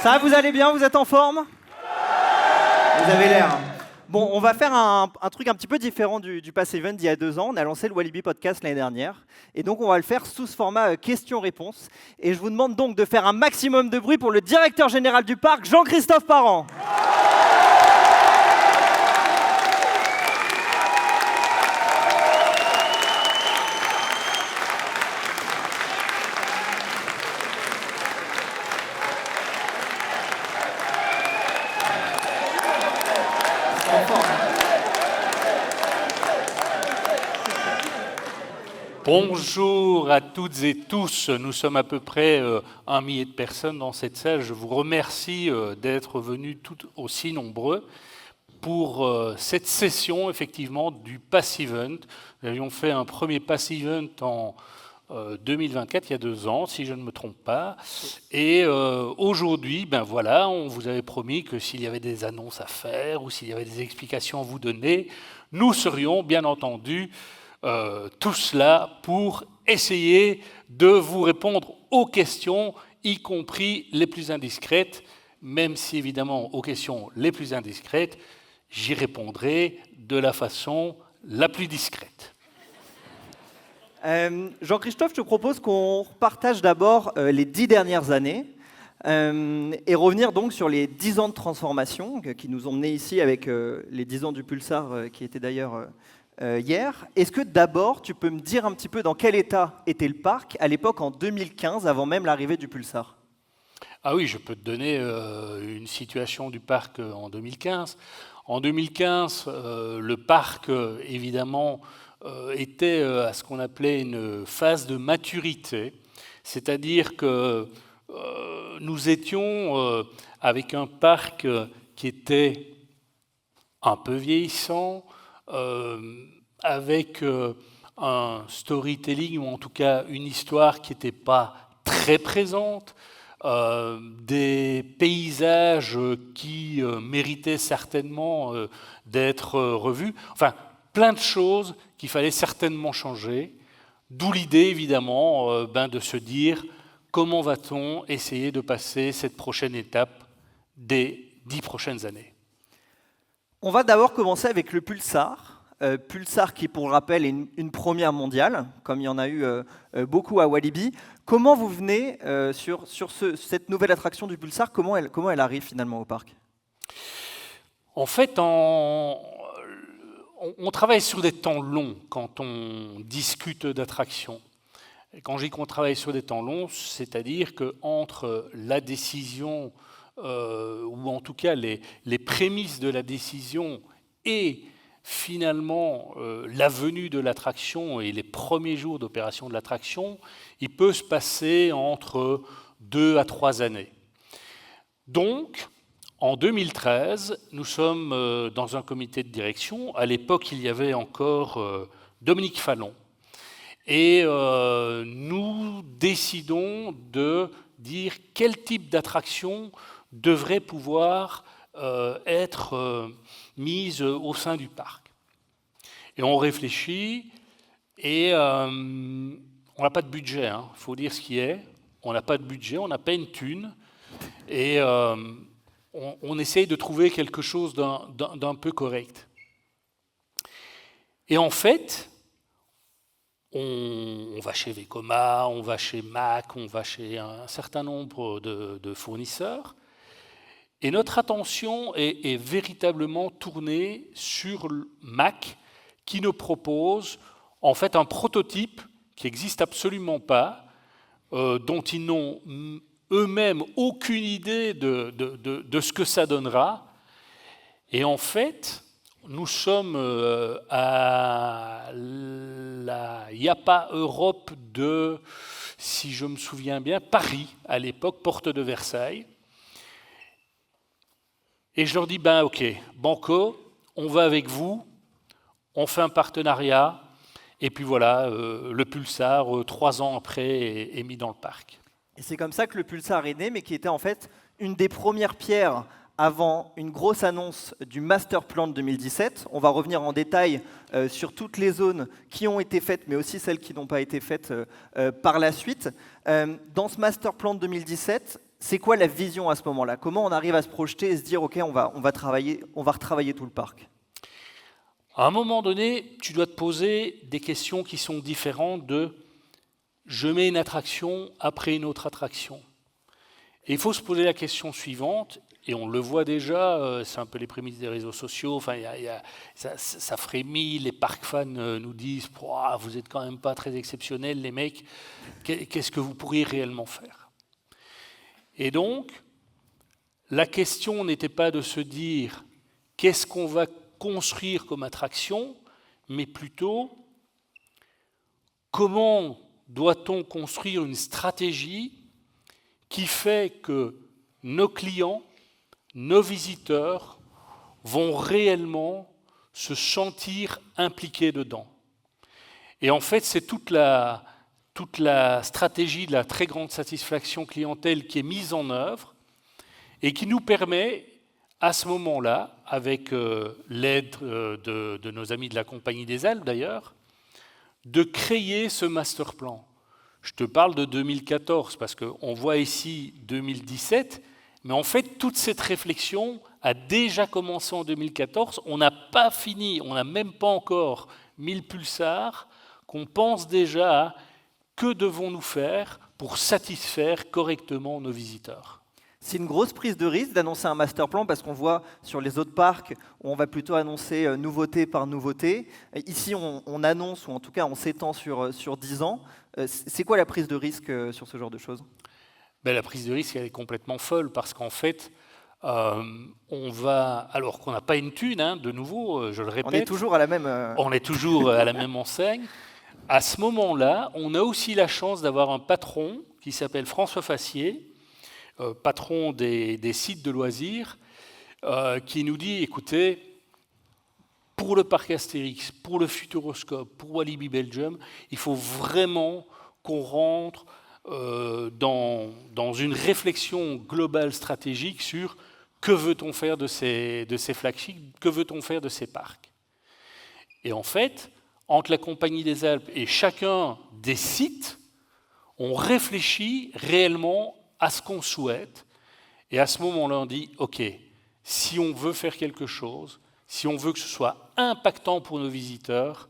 Ça va, vous allez bien? Vous êtes en forme? Vous avez l'air. Bon, on va faire un truc un petit peu différent du Pass Event d'il y a 2 ans. On a lancé le Walibi Podcast l'année dernière. Et donc, on va le faire sous ce format questions-réponses. Et je vous demande donc de faire un maximum de bruit pour le directeur général du parc, Jean-Christophe Parent. Bonjour à toutes et tous, nous sommes à peu près 1 millier de personnes dans cette salle. Je vous remercie d'être venus tout aussi nombreux pour cette session effectivement du Pass Event. Nous avions fait un premier Pass Event en 2024, il y a 2 ans, si je ne me trompe pas. Et aujourd'hui, ben voilà, on vous avait promis que s'il y avait des annonces à faire ou s'il y avait des explications à vous donner, nous serions bien entendu tout cela pour essayer de vous répondre aux questions, y compris les plus indiscrètes, même si évidemment aux questions les plus indiscrètes, j'y répondrai de la façon la plus discrète. Jean-Christophe, je te propose qu'on partage d'abord les 10 dernières années et revenir donc sur les 10 ans de transformation qui nous ont menés ici avec les 10 ans du Pulsar qui étaient d'ailleurs hier. Est-ce que d'abord, tu peux me dire un petit peu dans quel état était le parc à l'époque en 2015, avant même l'arrivée du Pulsar? Ah oui, je peux te donner une situation du parc en 2015. En 2015, le parc, évidemment, était à ce qu'on appelait une phase de maturité, c'est-à-dire que nous étions avec un parc qui était un peu vieillissant, avec un storytelling, ou en tout cas une histoire qui n'était pas très présente, des paysages qui méritaient certainement d'être revus, enfin plein de choses qu'il fallait certainement changer, d'où l'idée évidemment de se dire comment va-t-on essayer de passer cette prochaine étape des 10 prochaines années. On va d'abord commencer avec le Pulsar. Pulsar qui, pour le rappel, est une première mondiale, comme il y en a eu beaucoup à Walibi. Comment vous venez sur cette nouvelle attraction du Pulsar, comment elle arrive finalement au parc? En fait, on travaille sur des temps longs quand on discute d'attractions. Et quand je dis qu'on travaille sur des temps longs, c'est-à-dire qu'entre la décision, ou en tout cas les prémices de la décision et finalement la venue de l'attraction et les premiers jours d'opération de l'attraction, il peut se passer entre 2 à 3 années. Donc, en 2013, nous sommes dans un comité de direction. À l'époque, il y avait encore Dominique Fallon. Et nous décidons de dire quel type d'attraction devrait pouvoir être mise au sein du parc. Et on réfléchit et on n'a pas de budget, il faut dire ce qui est. On n'a pas de budget, on n'a pas une thune. Et on essaye de trouver quelque chose d'un peu correct. Et en fait, on va chez Vekoma, on va chez Mac, on va chez un certain nombre de fournisseurs. Et notre attention est véritablement tournée sur Mac, qui nous propose en fait un prototype qui n'existe absolument pas, dont ils n'ont eux-mêmes aucune idée de ce que ça donnera. Et en fait, nous sommes à la IAPA Europe de, si je me souviens bien, Paris, à l'époque, porte de Versailles. Et je leur dis, ok, banco, on va avec vous, on fait un partenariat, et puis voilà, le Pulsar, 3 ans après, est mis dans le parc. Et c'est comme ça que le Pulsar est né, mais qui était en fait une des premières pierres avant une grosse annonce du Master Plan de 2017. On va revenir en détail sur toutes les zones qui ont été faites, mais aussi celles qui n'ont pas été faites par la suite. Dans ce Master Plan de 2017, c'est quoi la vision à ce moment-là? Comment on arrive à se projeter et se dire, OK, on va retravailler tout le parc? À un moment donné, tu dois te poser des questions qui sont différentes de « je mets une attraction après une autre attraction ». Et il faut se poser la question suivante, et on le voit déjà, c'est un peu les prémices des réseaux sociaux, enfin, ça frémit, les parcs fans nous disent « vous êtes quand même pas très exceptionnels les mecs, qu'est-ce que vous pourriez réellement faire ?» Et donc, la question n'était pas de se dire « qu'est-ce qu'on va construire comme attraction ?» mais plutôt « comment doit-on construire une stratégie qui fait que nos clients, nos visiteurs vont réellement se sentir impliqués dedans. » Et en fait, c'est toute la stratégie de la très grande satisfaction clientèle qui est mise en œuvre et qui nous permet, à ce moment-là, avec l'aide de nos amis de la Compagnie des Alpes d'ailleurs, de créer ce master plan. Je te parle de 2014 parce qu'on voit ici 2017, mais en fait, toute cette réflexion a déjà commencé en 2014. On n'a pas fini, on n'a même pas encore mis le pulsar, qu'on pense déjà à que devons-nous faire pour satisfaire correctement nos visiteurs. C'est une grosse prise de risque d'annoncer un master plan parce qu'on voit sur les autres parcs où on va plutôt annoncer nouveauté par nouveauté. Ici, on annonce, ou en tout cas on s'étend sur 10 ans. C'est quoi la prise de risque sur ce genre de choses? La prise de risque, elle est complètement folle parce qu'en fait, on va, alors qu'on n'a pas une thune, de nouveau, je le répète. On est toujours à la même... On est toujours à la même enseigne. À ce moment-là, on a aussi la chance d'avoir un patron qui s'appelle François Fassier, patron des sites de loisirs, qui nous dit, écoutez, pour le parc Astérix, pour le Futuroscope, pour Walibi Belgium, il faut vraiment qu'on rentre dans une réflexion globale stratégique sur que veut-on faire de ces flagships, que veut-on faire de ces parcs. Et en fait, entre la Compagnie des Alpes et chacun des sites, on réfléchit réellement à ce qu'on souhaite. Et à ce moment-là, on dit, OK, si on veut faire quelque chose, si on veut que ce soit impactant pour nos visiteurs,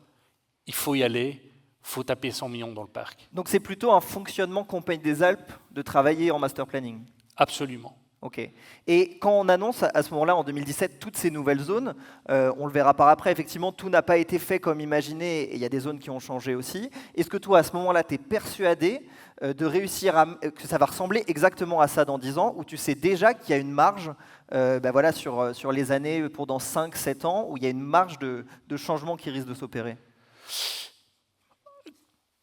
il faut y aller, il faut taper 100 millions dans le parc. Donc c'est plutôt un fonctionnement Compagnie des Alpes de travailler en master planning? Absolument. Ok. Et quand on annonce à ce moment-là, en 2017, toutes ces nouvelles zones, on le verra par après, effectivement, tout n'a pas été fait comme imaginé, et il y a des zones qui ont changé aussi. Est-ce que toi, à ce moment-là, tu es persuadé de réussir que ça va ressembler exactement à ça dans 10 ans, ou tu sais déjà qu'il y a une marge voilà, sur les années, pour dans 5-7 ans, où il y a une marge de changement qui risque de s'opérer?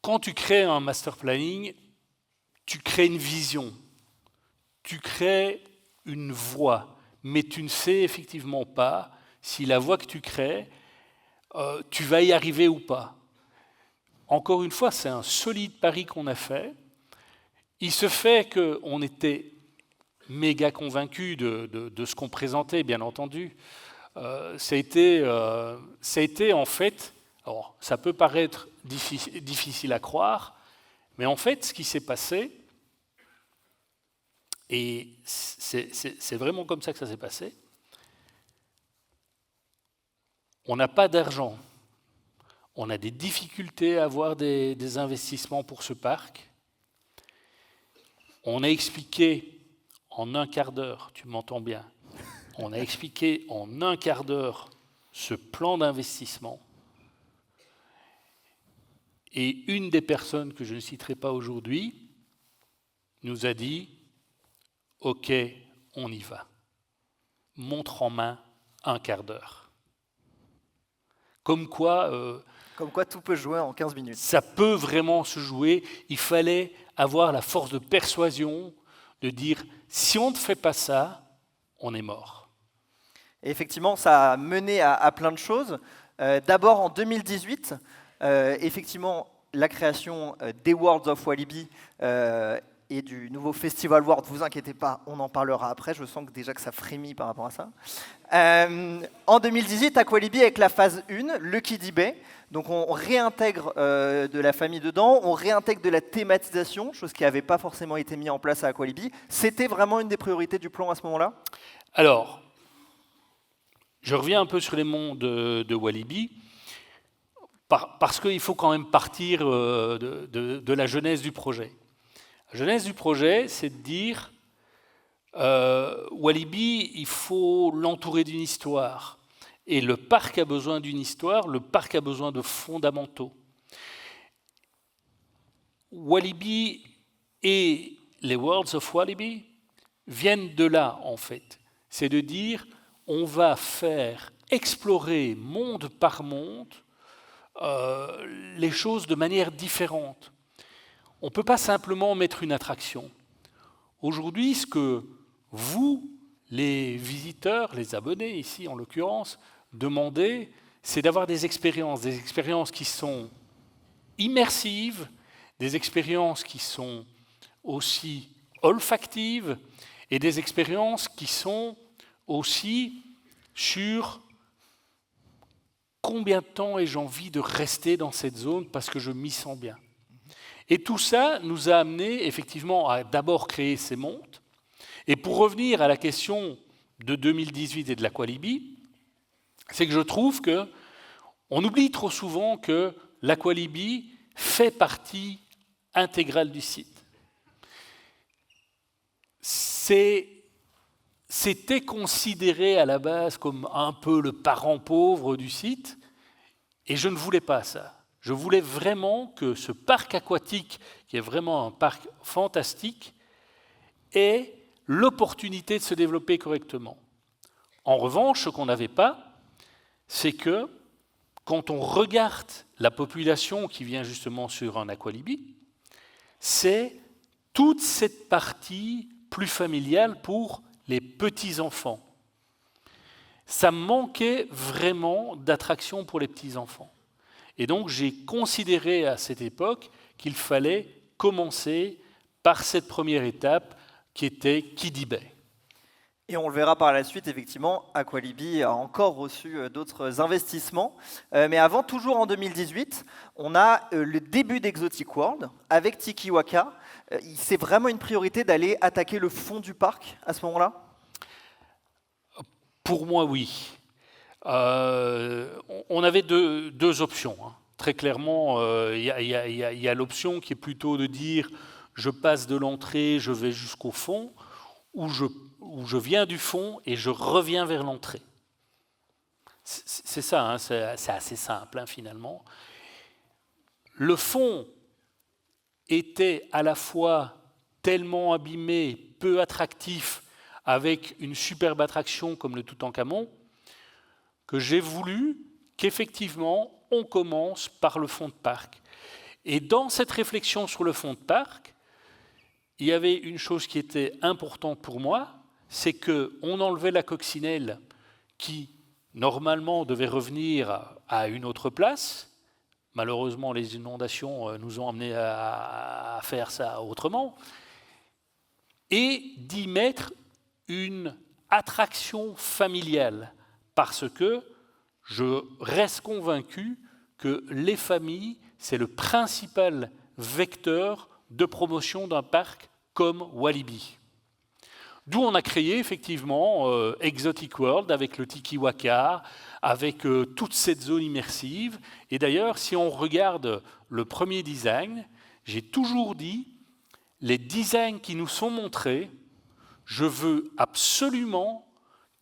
Quand tu crées un master planning, tu crées une vision. Tu crées une voie, mais tu ne sais effectivement pas si la voie que tu crées, tu vas y arriver ou pas. Encore une fois, c'est un solide pari qu'on a fait. Il se fait qu'on était méga convaincus de ce qu'on présentait, bien entendu. Ça a été en fait, alors ça peut paraître difficile à croire, mais en fait, ce qui s'est passé, et c'est vraiment comme ça que ça s'est passé. On n'a pas d'argent. On a des difficultés à avoir des investissements pour ce parc. On a expliqué en un quart d'heure, tu m'entends bien, on a expliqué en un quart d'heure ce plan d'investissement. Et une des personnes que je ne citerai pas aujourd'hui nous a dit « Ok, on y va. Montre en main un quart d'heure. » Comme quoi tout peut jouer en 15 minutes. Ça peut vraiment se jouer. Il fallait avoir la force de persuasion de dire « Si on ne fait pas ça, on est mort. » Et effectivement, ça a mené à plein de choses. D'abord, en 2018, effectivement, la création des Worlds of Walibi et du nouveau Festival World. Vous inquiétez pas, on en parlera après. Je sens que déjà que ça frémit par rapport à ça. En 2018, Aqualibi avec la phase 1, le Kiddy Bay. Donc on réintègre de la famille dedans, on réintègre de la thématisation, chose qui n'avait pas forcément été mise en place à Aqualibi. C'était vraiment une des priorités du plan à ce moment-là? Alors, je reviens un peu sur les monts de Walibi, parce qu'il faut quand même partir de la genèse du projet. La genèse du projet, c'est de dire, Walibi, il faut l'entourer d'une histoire. Et le parc a besoin d'une histoire, le parc a besoin de fondamentaux. Walibi et les Worlds of Walibi viennent de là, en fait. C'est de dire, on va faire explorer monde par monde les choses de manière différente. On ne peut pas simplement mettre une attraction. Aujourd'hui, ce que vous, les visiteurs, les abonnés ici en l'occurrence, demandez, c'est d'avoir des expériences qui sont immersives, des expériences qui sont aussi olfactives et des expériences qui sont aussi sur combien de temps ai-je envie de rester dans cette zone parce que je m'y sens bien. Et tout ça nous a amené effectivement à d'abord créer ces montes. Et pour revenir à la question de 2018 et de l'Aqualibi, c'est que je trouve qu'on oublie trop souvent que l'Aqualibi fait partie intégrale du site. C'était considéré à la base comme un peu le parent pauvre du site, et je ne voulais pas ça. Je voulais vraiment que ce parc aquatique, qui est vraiment un parc fantastique, ait l'opportunité de se développer correctement. En revanche, ce qu'on n'avait pas, c'est que quand on regarde la population qui vient justement sur un Aqualibi, c'est toute cette partie plus familiale pour les petits-enfants. Ça manquait vraiment d'attraction pour les petits-enfants. Et donc j'ai considéré à cette époque qu'il fallait commencer par cette première étape qui était Kiddy Bay. Et on le verra par la suite, effectivement, Aqualibi a encore reçu d'autres investissements. Mais avant, toujours en 2018, on a le début d'Exotic World avec Tiki Waka. C'est vraiment une priorité d'aller attaquer le fond du parc à ce moment-là? Pour moi, oui. On avait deux options. Hein. Très clairement, il y a l'option qui est plutôt de dire je passe de l'entrée, je vais jusqu'au fond, ou je viens du fond et je reviens vers l'entrée. C'est ça, hein, c'est assez simple hein, finalement. Le fond était à la fois tellement abîmé, peu attractif, avec une superbe attraction comme le Toutankhamon, que j'ai voulu qu'effectivement on commence par le fond de parc. Et dans cette réflexion sur le fond de parc, il y avait une chose qui était importante pour moi, c'est qu'on enlevait la coccinelle qui, normalement, devait revenir à une autre place. Malheureusement, les inondations nous ont amenés à faire ça autrement. Et d'y mettre une attraction familiale, parce que je reste convaincu que les familles, c'est le principal vecteur de promotion d'un parc comme Walibi. D'où on a créé effectivement Exotic World avec le Tiki Waka, avec toute cette zone immersive. Et d'ailleurs, si on regarde le premier design, j'ai toujours dit, les designs qui nous sont montrés, je veux absolument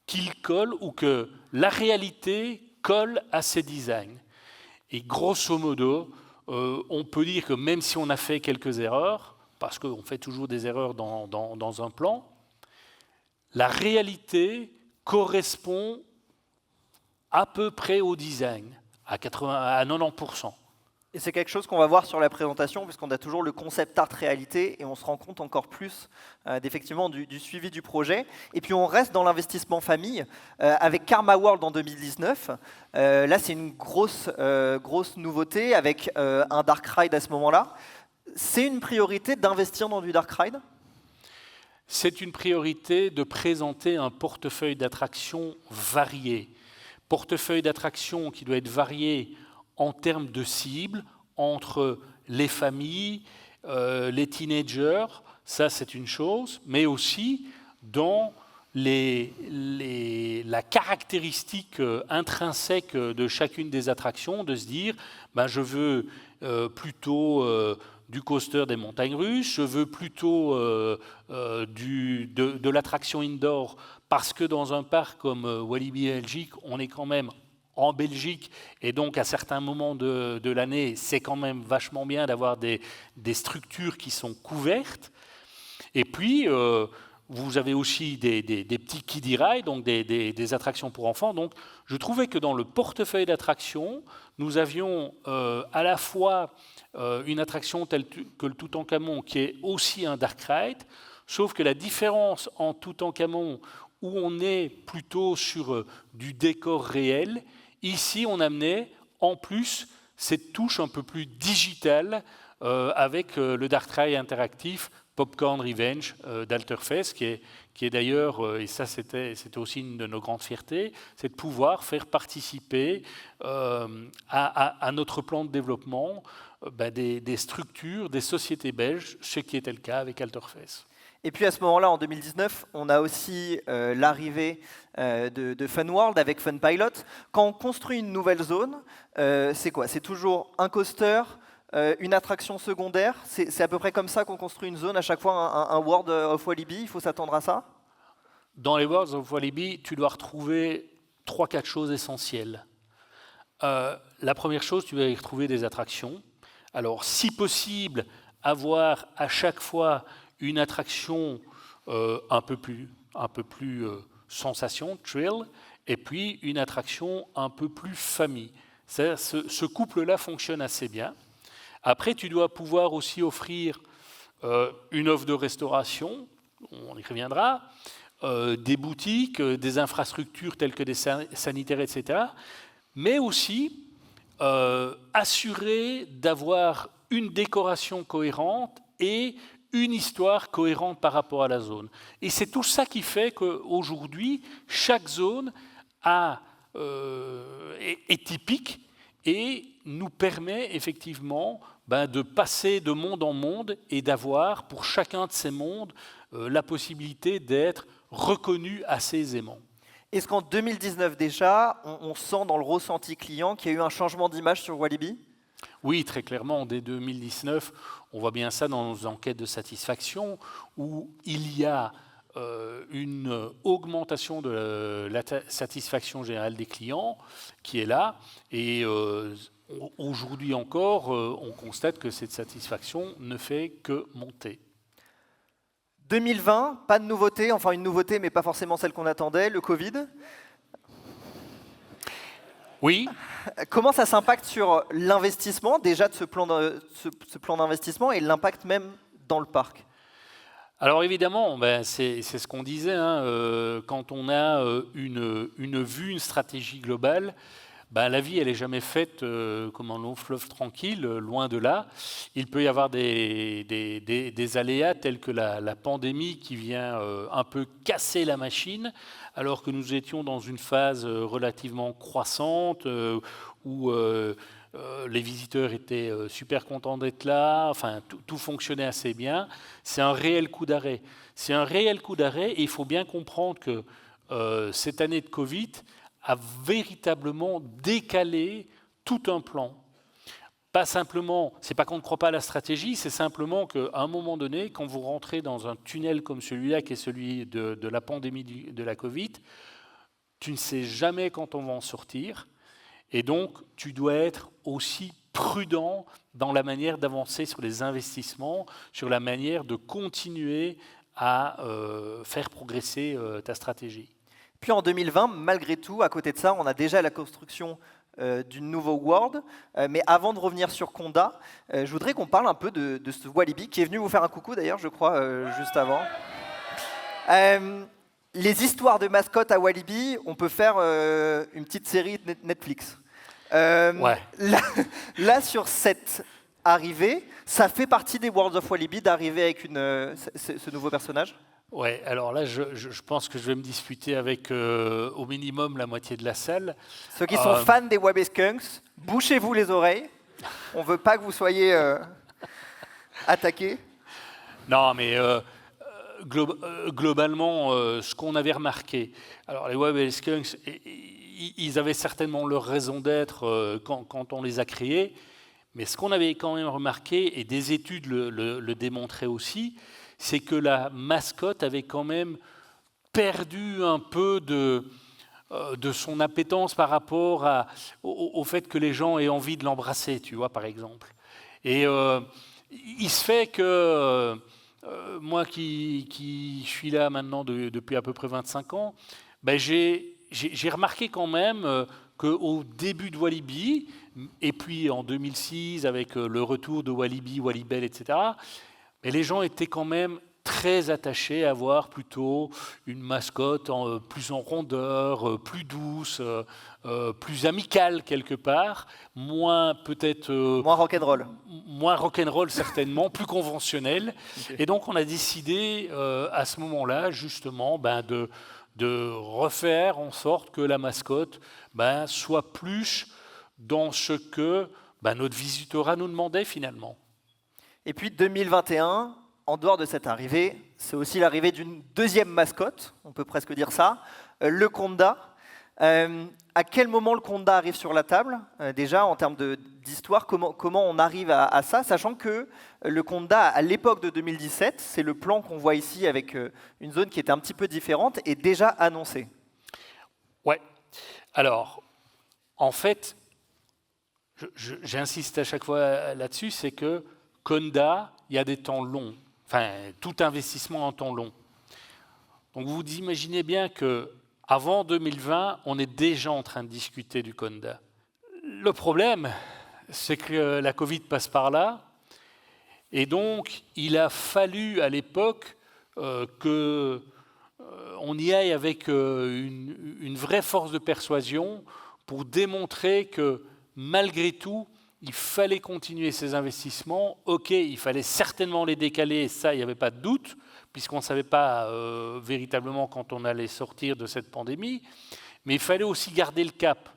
qu'ils collent ou que la réalité colle à ces designs. Et grosso modo, on peut dire que même si on a fait quelques erreurs, parce qu'on fait toujours des erreurs dans un plan, la réalité correspond à peu près au design, à 90%. Et c'est quelque chose qu'on va voir sur la présentation, puisqu'on a toujours le concept art réalité, et on se rend compte encore plus d'effectivement du suivi du projet. Et puis on reste dans l'investissement famille, avec Karma World en 2019. Là, c'est une grosse nouveauté, avec un Dark Ride à ce moment-là. C'est une priorité d'investir dans du dark ride? C'est une priorité de présenter un portefeuille d'attractions varié. Portefeuille d'attractions qui doit être varié en termes de cible, entre les familles, les teenagers, ça c'est une chose, mais aussi dans la caractéristique intrinsèque de chacune des attractions, de se dire je veux plutôt du coaster des montagnes russes, je veux plutôt de l'attraction indoor, parce que dans un parc comme Walibi Belgique, on est quand même en Belgique, et donc à certains moments de l'année, c'est quand même vachement bien d'avoir des structures qui sont couvertes. Et puis, vous avez aussi des petits kiddie rides, donc des attractions pour enfants. Donc, je trouvais que dans le portefeuille d'attractions, nous avions à la fois une attraction telle que le Toutankhamon, qui est aussi un dark ride, sauf que la différence en Toutankhamon, où on est plutôt sur du décor réel, ici, on amenait en plus cette touche un peu plus digitale avec le dark ride interactif Popcorn Revenge d'Alterfest, qui est d'ailleurs, et ça c'était aussi une de nos grandes fiertés, c'est de pouvoir faire participer à notre plan de développement des structures, des sociétés belges, ce qui était le cas avec Alterfest. Et puis à ce moment-là, en 2019, on a aussi l'arrivée de Fun World avec Fun Pilot. Quand on construit une nouvelle zone, c'est quoi? C'est toujours un coaster, une attraction secondaire? C'est à peu près comme ça qu'on construit une zone, à chaque fois un World of Walibi? Il faut s'attendre à ça? Dans les Worlds of Walibi, tu dois retrouver 3-4 choses essentielles. La première chose, tu vas y retrouver des attractions. Alors, si possible, avoir à chaque fois une attraction un peu plus sensation, thrill, et puis une attraction un peu plus famille. Ce couple-là fonctionne assez bien. Après, tu dois pouvoir aussi offrir une offre de restauration, on y reviendra, des boutiques, des infrastructures telles que des sanitaires, etc. Mais aussi assurer d'avoir une décoration cohérente et une histoire cohérente par rapport à la zone. Et c'est tout ça qui fait qu'aujourd'hui, chaque zone est typique et nous permet effectivement de passer de monde en monde et d'avoir pour chacun de ces mondes la possibilité d'être reconnu assez aisément. Est-ce qu'en 2019 déjà, on sent dans le ressenti client qu'il y a eu un changement d'image sur Walibi? Oui, très clairement, dès 2019, on voit bien ça dans nos enquêtes de satisfaction, où il y a une augmentation de la satisfaction générale des clients qui est là. Et aujourd'hui encore, on constate que cette satisfaction ne fait que monter. 2020, pas de nouveauté, enfin une nouveauté, mais pas forcément celle qu'on attendait, le Covid. Oui. Comment ça s'impacte sur l'investissement, déjà de ce plan d'investissement, et l'impact même dans le parc? Alors évidemment, c'est ce qu'on disait, quand on a une vue, une stratégie globale, la vie, elle n'est jamais faite comme un long fleuve tranquille, loin de là. Il peut y avoir des aléas tels que la pandémie qui vient un peu casser la machine, alors que nous étions dans une phase relativement croissante, où les visiteurs étaient super contents d'être là, enfin tout fonctionnait assez bien. C'est un réel coup d'arrêt. C'est un réel coup d'arrêt et il faut bien comprendre que cette année de Covid a véritablement décalé tout un plan. Pas simplement, c'est pas qu'on ne croit pas à la stratégie, c'est simplement qu'à un moment donné, quand vous rentrez dans un tunnel comme celui-là, qui est celui de la pandémie de la Covid, tu ne sais jamais quand on va en sortir. Et donc, tu dois être aussi prudent dans la manière d'avancer sur les investissements, sur la manière de continuer à faire progresser ta stratégie. Puis en 2020, malgré tout, à côté de ça, on a déjà la construction du nouveau World. Mais avant de revenir sur Conda, je voudrais qu'on parle un peu de ce Walibi, qui est venu vous faire un coucou d'ailleurs, je crois, juste avant. Les histoires de mascottes à Walibi, on peut faire une petite série Netflix. Ouais. Là, sur cette arriver. Ça fait partie des Worlds of Walibi d'arriver avec ce nouveau personnage? Ouais, alors là, je pense que je vais me disputer avec au minimum la moitié de la salle. Ceux qui sont fans des Wabeskunks, bouchez-vous les oreilles. On ne veut pas que vous soyez attaqués. Non, mais globalement, ce qu'on avait remarqué, alors les Wabeskunks, ils avaient certainement leur raison d'être quand on les a créés, mais ce qu'on avait quand même remarqué, et des études le démontraient aussi, c'est que la mascotte avait quand même perdu un peu de son appétence par rapport au fait que les gens aient envie de l'embrasser, tu vois, par exemple. Et il se fait que moi qui suis là maintenant depuis à peu près 25 ans, ben j'ai remarqué quand même qu'au début de Walibi, et puis en 2006 avec le retour de Walibi, Walibel, etc., mais les gens étaient quand même très attachés à avoir plutôt une mascotte plus en rondeur, plus douce, plus amicale quelque part, moins peut-être... moins rock'n'roll. Moins rock'n'roll certainement, plus conventionnel. Okay. Et donc on a décidé à ce moment-là justement de refaire en sorte que la mascotte soit plus dans ce que notre visitora nous demandait finalement. Et puis 2021, en dehors de cette arrivée, c'est aussi l'arrivée d'une deuxième mascotte, on peut presque dire ça, le Conda. À quel moment le Conda arrive sur la table? Déjà, en termes d'histoire, comment on arrive à ça, sachant que le Conda, à l'époque de 2017, c'est le plan qu'on voit ici avec une zone qui était un petit peu différente, est déjà annoncé. Ouais. Alors, en fait, j'insiste à chaque fois là-dessus, c'est que Conda, il y a des temps longs. Enfin, tout investissement en temps long. Donc vous imaginez bien qu'avant 2020, on est déjà en train de discuter du Conda. Le problème, c'est que la Covid passe par là, et donc il a fallu à l'époque qu'on y aille avec une vraie force de persuasion pour démontrer que malgré tout, il fallait continuer ces investissements. OK, il fallait certainement les décaler, ça, il n'y avait pas de doute, puisqu'on ne savait pas véritablement quand on allait sortir de cette pandémie, mais il fallait aussi garder le cap.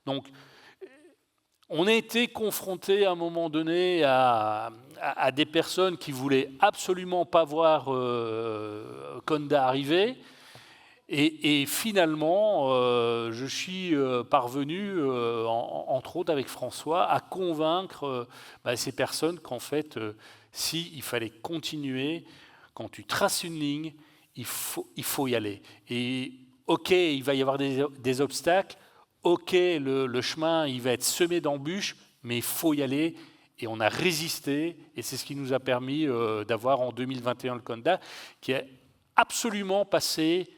Donc, on a été confronté à un moment donné à des personnes qui ne voulaient absolument pas voir Conda arriver. Et finalement, je suis parvenu, entre autres avec François, à convaincre ces personnes qu'en fait, il fallait continuer, quand tu traces une ligne, il faut y aller. Et OK, il va y avoir des obstacles, OK, le chemin il va être semé d'embûches, mais il faut y aller. Et on a résisté, et c'est ce qui nous a permis d'avoir en 2021 le Conda, qui est absolument passé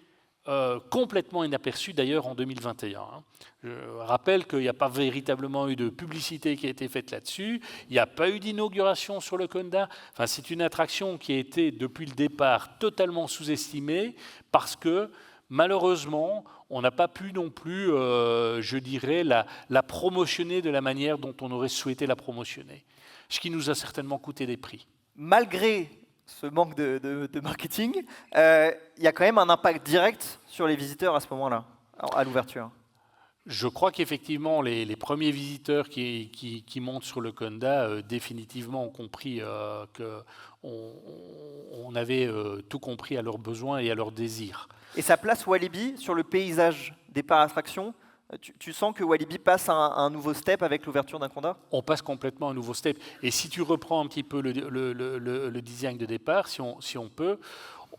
complètement inaperçu d'ailleurs en 2021. Je rappelle qu'il n'y a pas véritablement eu de publicité qui a été faite là-dessus, il n'y a pas eu d'inauguration sur le Conda. Enfin, c'est une attraction qui a été depuis le départ totalement sous-estimée parce que malheureusement, on n'a pas pu non plus, je dirais, la promotionner de la manière dont on aurait souhaité la promotionner, ce qui nous a certainement coûté des prix. Malgré ce manque de marketing, il y a quand même un impact direct sur les visiteurs à ce moment-là, à l'ouverture. Je crois qu'effectivement, les premiers visiteurs qui montent sur le Conda définitivement ont compris qu'on avait tout compris à leurs besoins et à leurs désirs. Et ça place Walibi sur le paysage des parcs d'attractions. Tu sens que Walibi passe un nouveau step avec l'ouverture d'un Conda? On passe complètement un nouveau step. Et si tu reprends un petit peu le design de départ, si on peut,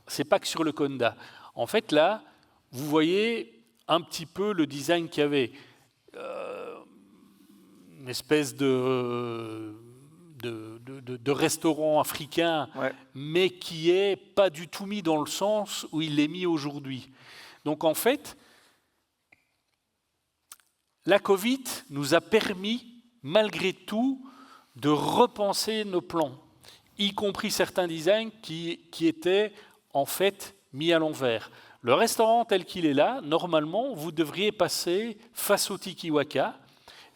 c'est pas que sur le Conda. En fait, là, vous voyez un petit peu le design qu'il y avait. Une espèce de restaurant africain, ouais, mais qui n'est pas du tout mis dans le sens où il est mis aujourd'hui. Donc en fait, la Covid nous a permis, malgré tout, de repenser nos plans, y compris certains designs qui étaient en fait mis à l'envers. Le restaurant tel qu'il est là, normalement, vous devriez passer face au Tiki Waka.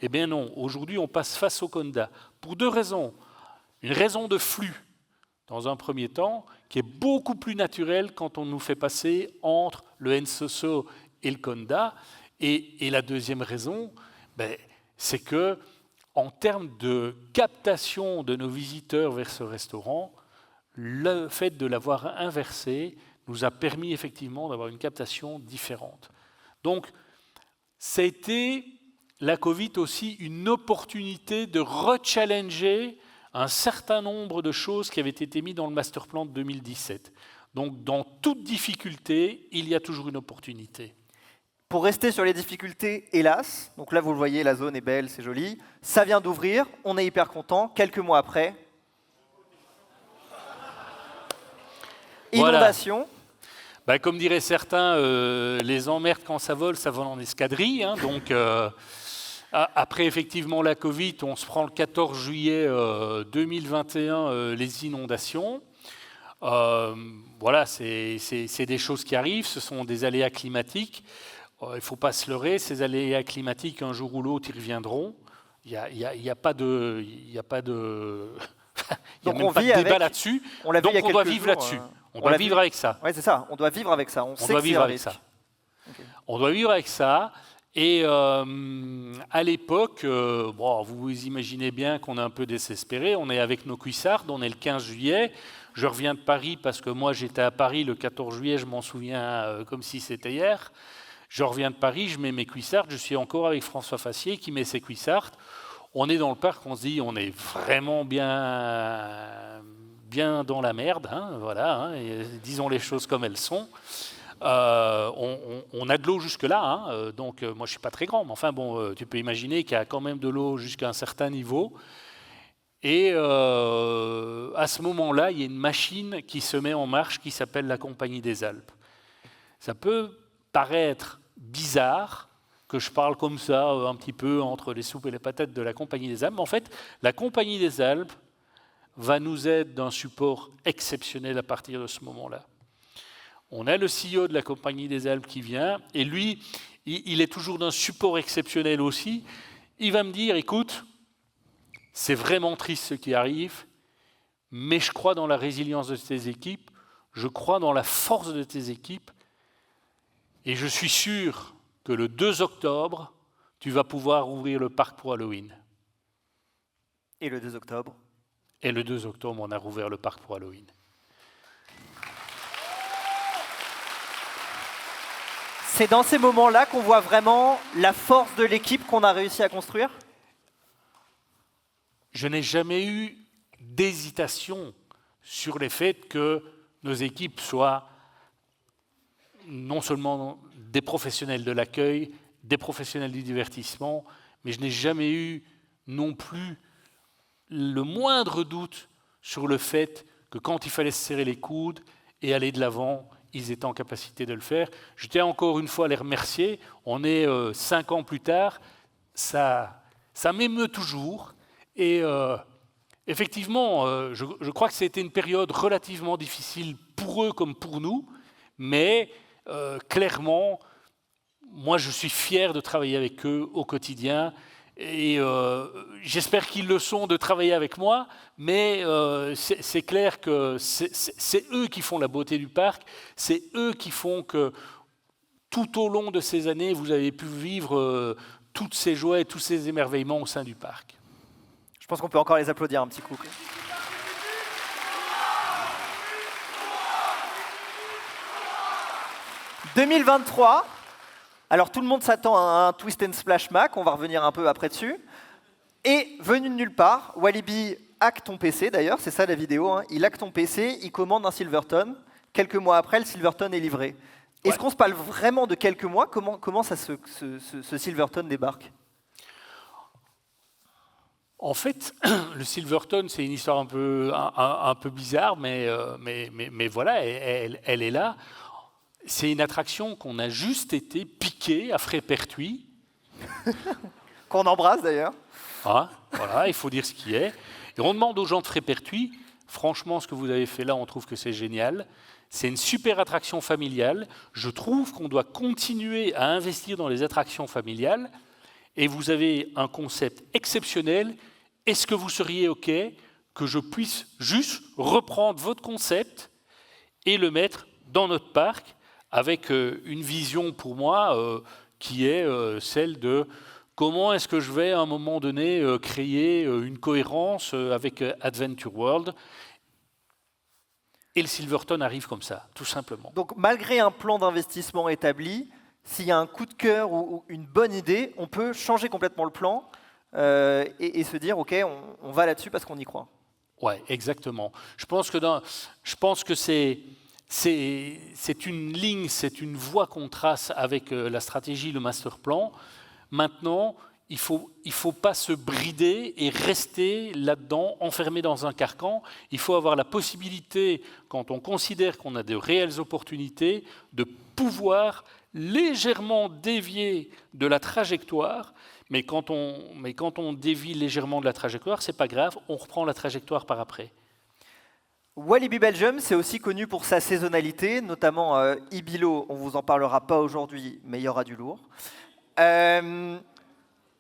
Eh bien non, aujourd'hui, on passe face au Conda. Pour deux raisons. une raison de flux, dans un premier temps, qui est beaucoup plus naturelle quand on nous fait passer entre le Nsoso et le Conda. Et la deuxième raison, c'est que en termes de captation de nos visiteurs vers ce restaurant, le fait de l'avoir inversé nous a permis effectivement d'avoir une captation différente. Donc, ça a été, la Covid aussi, une opportunité de rechallenger un certain nombre de choses qui avaient été mises dans le master plan de 2017. Donc, dans toute difficulté, il y a toujours une opportunité. Pour rester sur les difficultés, hélas, donc là vous le voyez, la zone est belle, c'est joli, ça vient d'ouvrir, on est hyper content, quelques mois après, inondation. Voilà. Comme diraient certains, les emmerdes quand ça vole en escadrille. Hein, donc, après effectivement la Covid, on se prend le 14 juillet 2021 les inondations. Voilà, c'est des choses qui arrivent, ce sont des aléas climatiques. Il ne faut pas se leurrer, ces aléas climatiques, un jour ou l'autre, ils reviendront. Il n'y a pas de débat là-dessus. Donc on doit vivre là-dessus. On doit vivre avec ça. Oui, c'est ça, on doit vivre avec ça. On doit vivre avec ça. Okay. On doit vivre avec ça. Et à l'époque, vous imaginez bien qu'on est un peu désespéré. On est avec nos cuissardes, on est le 15 juillet. Je reviens de Paris parce que moi j'étais à Paris le 14 juillet, je m'en souviens comme si c'était hier. Je reviens de Paris, je mets mes cuissardes, je suis encore avec François Fassier qui met ses cuissardes. On est dans le parc, on se dit on est vraiment bien dans la merde, hein, voilà, hein, et disons les choses comme elles sont. On a de l'eau jusque-là, hein, donc moi je ne suis pas très grand, mais enfin bon, tu peux imaginer qu'il y a quand même de l'eau jusqu'à un certain niveau. Et à ce moment-là, il y a une machine qui se met en marche qui s'appelle la Compagnie des Alpes. Ça peut paraître bizarre que je parle comme ça, un petit peu entre les soupes et les patates de la Compagnie des Alpes, mais en fait, la Compagnie des Alpes va nous être d'un support exceptionnel à partir de ce moment-là. On a le CEO de la Compagnie des Alpes qui vient, et lui, il est toujours d'un support exceptionnel aussi. Il va me dire, écoute, c'est vraiment triste ce qui arrive, mais je crois dans la résilience de tes équipes, je crois dans la force de tes équipes, et je suis sûr que le 2 octobre, tu vas pouvoir ouvrir le parc pour Halloween. Et le 2 octobre ? Et le 2 octobre, on a rouvert le parc pour Halloween. C'est dans ces moments-là qu'on voit vraiment la force de l'équipe qu'on a réussi à construire ? Je n'ai jamais eu d'hésitation sur le fait que nos équipes soient non seulement des professionnels de l'accueil, des professionnels du divertissement, mais je n'ai jamais eu non plus le moindre doute sur le fait que quand il fallait se serrer les coudes et aller de l'avant, ils étaient en capacité de le faire. Je tiens encore une fois à les remercier. On est 5 ans plus tard, ça m'émeut toujours. Et effectivement, je crois que c'était une période relativement difficile pour eux comme pour nous, mais clairement, moi je suis fier de travailler avec eux au quotidien et j'espère qu'ils le sont de travailler avec moi, mais c'est clair que c'est eux qui font la beauté du parc, c'est eux qui font que tout au long de ces années, vous avez pu vivre toutes ces joies et tous ces émerveillements au sein du parc. Je pense qu'on peut encore les applaudir un petit coup. 2023, alors tout le monde s'attend à un Twist and Splash Mac, on va revenir un peu après dessus. Et venu de nulle part, Walibi hack ton PC d'ailleurs, c'est ça la vidéo, hein. Il hack ton PC, il commande un Silverton. Quelques mois après, le Silverton est livré. Ouais. Est-ce qu'on se parle vraiment de quelques mois ? Comment ça ce Silverton débarque ? En fait, le Silverton, c'est une histoire un peu bizarre, mais voilà, elle est là. C'est une attraction qu'on a juste été piqué à Frépertuis. Qu'on embrasse d'ailleurs. Hein, voilà, il faut dire ce qui est. Et on demande aux gens de Frépertuis, franchement, ce que vous avez fait là, on trouve que c'est génial. C'est une super attraction familiale. Je trouve qu'on doit continuer à investir dans les attractions familiales. Et vous avez un concept exceptionnel. Est-ce que vous seriez OK que je puisse juste reprendre votre concept et le mettre dans notre parc avec une vision pour moi qui est celle de comment est-ce que je vais à un moment donné créer une cohérence avec Adventure World. Et le Silverton arrive comme ça, tout simplement. Donc malgré un plan d'investissement établi, s'il y a un coup de cœur ou une bonne idée, on peut changer complètement le plan et se dire ok, on va là-dessus parce qu'on y croit. Ouais, exactement. Je pense que c'est une ligne, c'est une voie qu'on trace avec la stratégie, le master plan. Maintenant, il faut pas se brider et rester là-dedans, enfermé dans un carcan. Il faut avoir la possibilité, quand on considère qu'on a de réelles opportunités, de pouvoir légèrement dévier de la trajectoire. Mais quand on dévie légèrement de la trajectoire, c'est pas grave, on reprend la trajectoire par après. Walibi Belgium, c'est aussi connu pour sa saisonnalité, notamment Ibilo, on ne vous en parlera pas aujourd'hui, mais il y aura du lourd.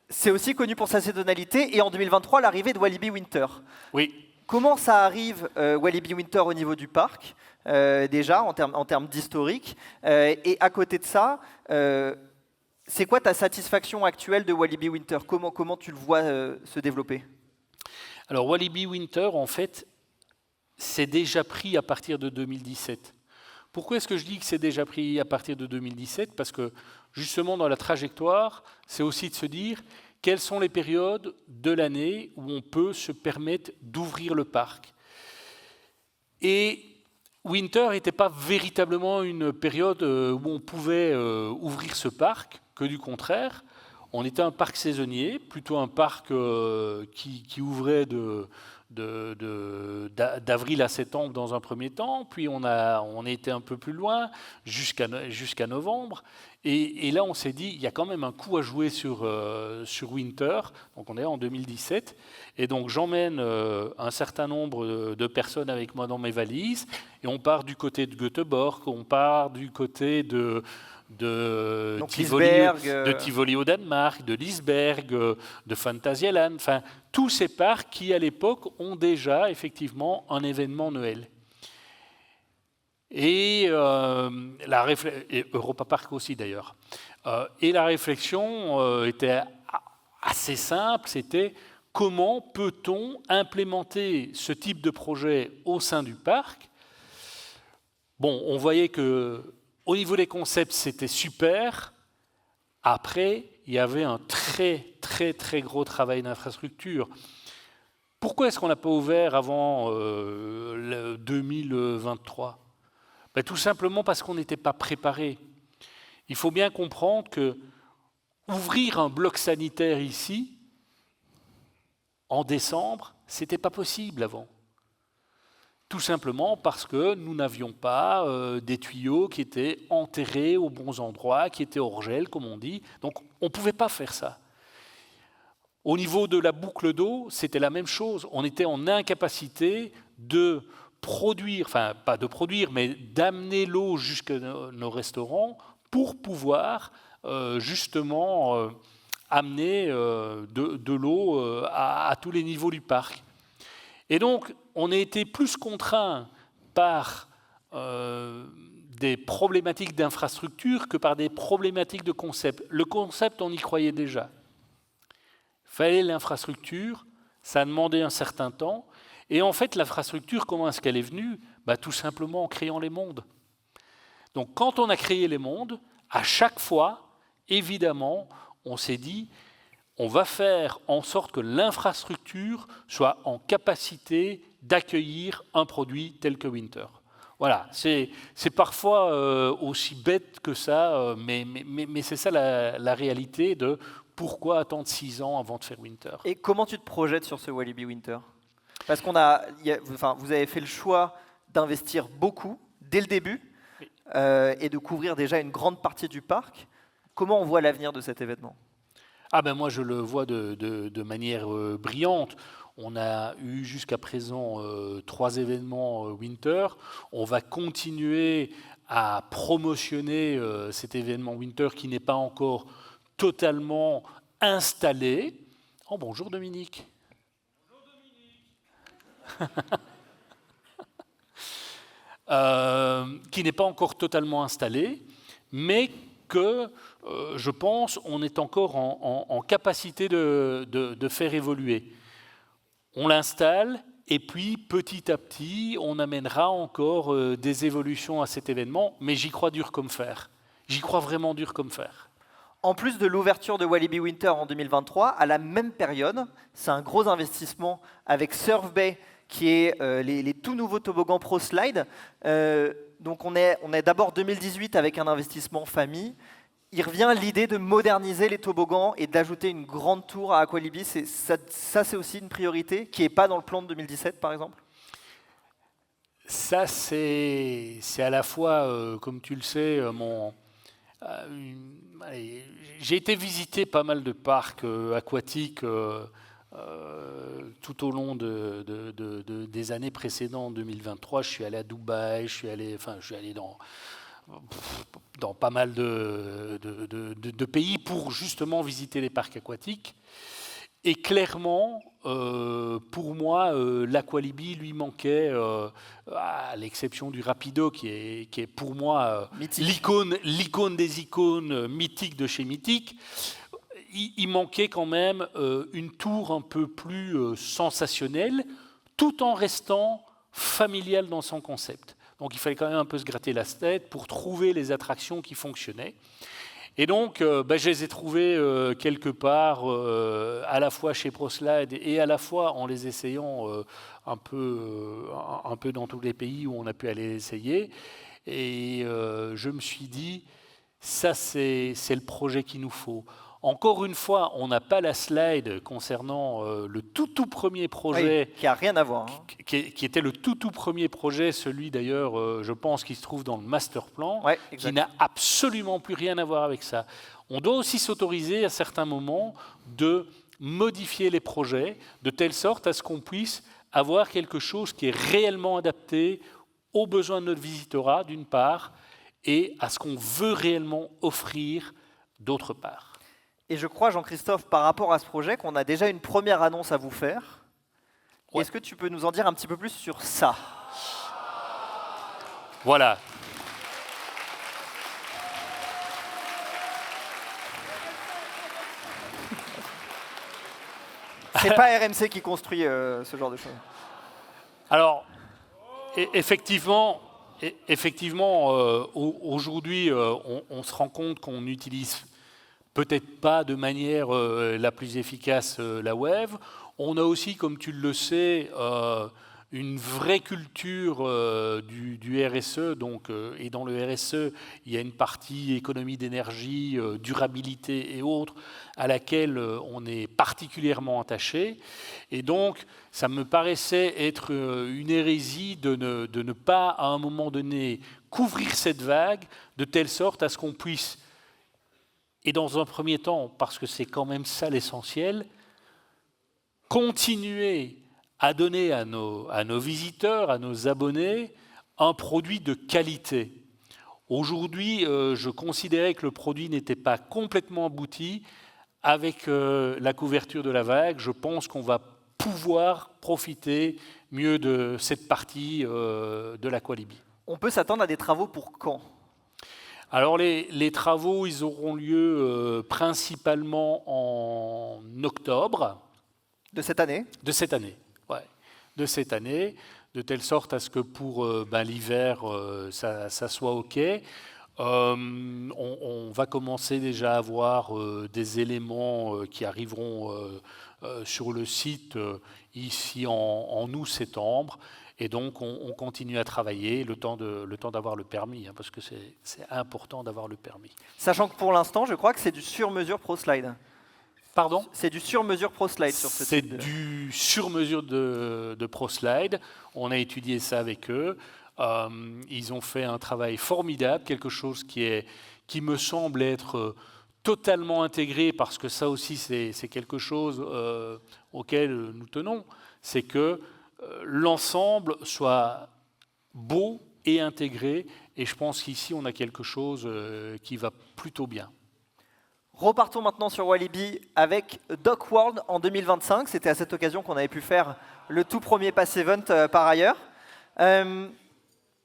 C'est aussi connu pour sa saisonnalité, et en 2023, l'arrivée de Walibi Winter. Oui. Comment ça arrive, Walibi Winter, au niveau du parc, déjà, en termes d'historique, et à côté de ça, c'est quoi ta satisfaction actuelle de Walibi Winter? Comment tu le vois se développer? Alors, Walibi Winter, en fait, c'est déjà pris à partir de 2017. Pourquoi est-ce que je dis que c'est déjà pris à partir de 2017? Parce que, justement, dans la trajectoire, c'est aussi de se dire quelles sont les périodes de l'année où on peut se permettre d'ouvrir le parc. Et Winter n'était pas véritablement une période où on pouvait ouvrir ce parc, que du contraire. On était un parc saisonnier, plutôt un parc qui ouvrait d'avril à septembre dans un premier temps, puis on a été un peu plus loin, jusqu'à novembre. Et là, on s'est dit, il y a quand même un coup à jouer sur Winter, donc on est en 2017, et donc j'emmène un certain nombre de personnes avec moi dans mes valises, et on part du côté de Göteborg, on part du côté de Tivoli au Danemark, de Liseberg, de Phantasialand, enfin tous ces parcs qui à l'époque ont déjà effectivement un événement Noël. Et Europa Park aussi d'ailleurs. Et la réflexion était assez simple, c'était comment peut-on implémenter ce type de projet au sein du parc? Bon, on voyait que au niveau des concepts, c'était super. Après, il y avait un très, très, très gros travail d'infrastructure. Pourquoi est-ce qu'on n'a pas ouvert avant 2023 ? Tout simplement parce qu'on n'était pas préparé. Il faut bien comprendre que ouvrir un bloc sanitaire ici, en décembre, ce n'était pas possible avant. Tout simplement parce que nous n'avions pas des tuyaux qui étaient enterrés aux bons endroits, qui étaient hors gel, comme on dit. Donc, on ne pouvait pas faire ça. Au niveau de la boucle d'eau, c'était la même chose. On était en incapacité de produire, enfin, pas de produire, mais d'amener l'eau jusqu'à nos restaurants pour pouvoir justement amener de l'eau à tous les niveaux du parc. Et donc, on a été plus contraint par des problématiques d'infrastructure que par des problématiques de concept. Le concept, on y croyait déjà. Il fallait l'infrastructure, ça a demandé un certain temps. Et en fait, l'infrastructure, comment est-ce qu'elle est venue ? Tout simplement en créant les mondes. Donc, quand on a créé les mondes, à chaque fois, évidemment, on s'est dit, on va faire en sorte que l'infrastructure soit en capacité d'accueillir un produit tel que Winter. Voilà, c'est parfois aussi bête que ça, mais c'est ça la réalité de pourquoi attendre 6 ans avant de faire Winter. Et comment tu te projettes sur ce Walibi Winter? Parce vous avez fait le choix d'investir beaucoup dès le début oui. Et de couvrir déjà une grande partie du parc. Comment on voit l'avenir de cet événement? Moi, je le vois de manière brillante. On a eu jusqu'à présent 3 événements Winter. On va continuer à promotionner cet événement Winter qui n'est pas encore totalement installé. Oh, bonjour Dominique. qui n'est pas encore totalement installé, mais que, je pense, on est encore en capacité de faire évoluer. On l'installe, et puis petit à petit, on amènera encore des évolutions à cet événement, mais j'y crois dur comme fer. J'y crois vraiment dur comme fer. En plus de l'ouverture de Walibi Winter en 2023, à la même période, c'est un gros investissement avec Surf Bay, qui est les tout nouveaux toboggans ProSlide. Donc on est d'abord 2018 avec un investissement famille. Il revient l'idée de moderniser les toboggans et d'ajouter une grande tour à Aqualibi. Ça, c'est aussi une priorité qui n'est pas dans le plan de 2017, par exemple? Ça, c'est à la fois, comme tu le sais, j'ai été visiter pas mal de parcs aquatiques tout au long des années précédentes, 2023. Je suis allé à Dubaï, je suis allé dans pas mal de pays pour justement visiter les parcs aquatiques. Et clairement, pour moi, l'Aqualibi lui manquait, à l'exception du Rapido, qui est pour moi l'icône des icônes mythiques de chez Mythique. Il manquait quand même une tour un peu plus sensationnelle, tout en restant familial dans son concept. Donc il fallait quand même un peu se gratter la tête pour trouver les attractions qui fonctionnaient. Et donc, je les ai trouvées quelque part, à la fois chez ProSlide et à la fois en les essayant un peu dans tous les pays où on a pu aller essayer. Et je me suis dit, ça c'est le projet qu'il nous faut. Encore une fois, on n'a pas la slide concernant le tout premier projet. Oui, qui n'a rien à voir. Qui était le tout premier projet, celui d'ailleurs, je pense, qui se trouve dans le master plan, qui n'a absolument plus rien à voir avec ça. On doit aussi s'autoriser à certains moments de modifier les projets de telle sorte à ce qu'on puisse avoir quelque chose qui est réellement adapté aux besoins de notre visitorat, d'une part, et à ce qu'on veut réellement offrir, d'autre part. Et je crois, Jean-Christophe, par rapport à ce projet, qu'on a déjà une première annonce à vous faire. Ouais. Est-ce que tu peux nous en dire un petit peu plus sur ça? Voilà. C'est pas RMC qui construit ce genre de choses. Alors, effectivement, aujourd'hui, on se rend compte qu'on utilise peut-être pas de manière la plus efficace la web. On a aussi, comme tu le sais, une vraie culture du RSE. Donc, et dans le RSE, il y a une partie économie d'énergie, durabilité et autres, à laquelle on est particulièrement attaché. Et donc, ça me paraissait être une hérésie de ne pas, à un moment donné, couvrir cette vague de telle sorte à ce qu'on puisse, et dans un premier temps, parce que c'est quand même ça l'essentiel, continuer à donner à nos visiteurs, à nos abonnés, un produit de qualité. Aujourd'hui, je considérais que le produit n'était pas complètement abouti. Avec la couverture de la vague, je pense qu'on va pouvoir profiter mieux de cette partie de l'Aqualibi. On peut s'attendre à des travaux pour quand ? Alors les travaux, ils auront lieu principalement en octobre. De cette année ? De cette année, ouais. De cette année, de telle sorte à ce que pour l'hiver, ça soit OK. On va commencer déjà à avoir des éléments qui arriveront sur le site ici en août-septembre. Et donc, on continue à travailler le temps d'avoir le permis, hein, parce que c'est important d'avoir le permis. Sachant que pour l'instant, je crois que c'est du sur-mesure ProSlide. Pardon ? C'est du sur-mesure ProSlide sur ce type. C'est du sur-mesure de ProSlide. On a étudié ça avec eux. Ils ont fait un travail formidable, quelque chose qui me semble être totalement intégré, parce que ça aussi, c'est quelque chose auquel nous tenons. C'est que l'ensemble soit beau et intégré, et je pense qu'ici on a quelque chose qui va plutôt bien. Repartons maintenant sur Walibi avec DocWorld en 2025. C'était à cette occasion qu'on avait pu faire le tout premier Pass Event par ailleurs.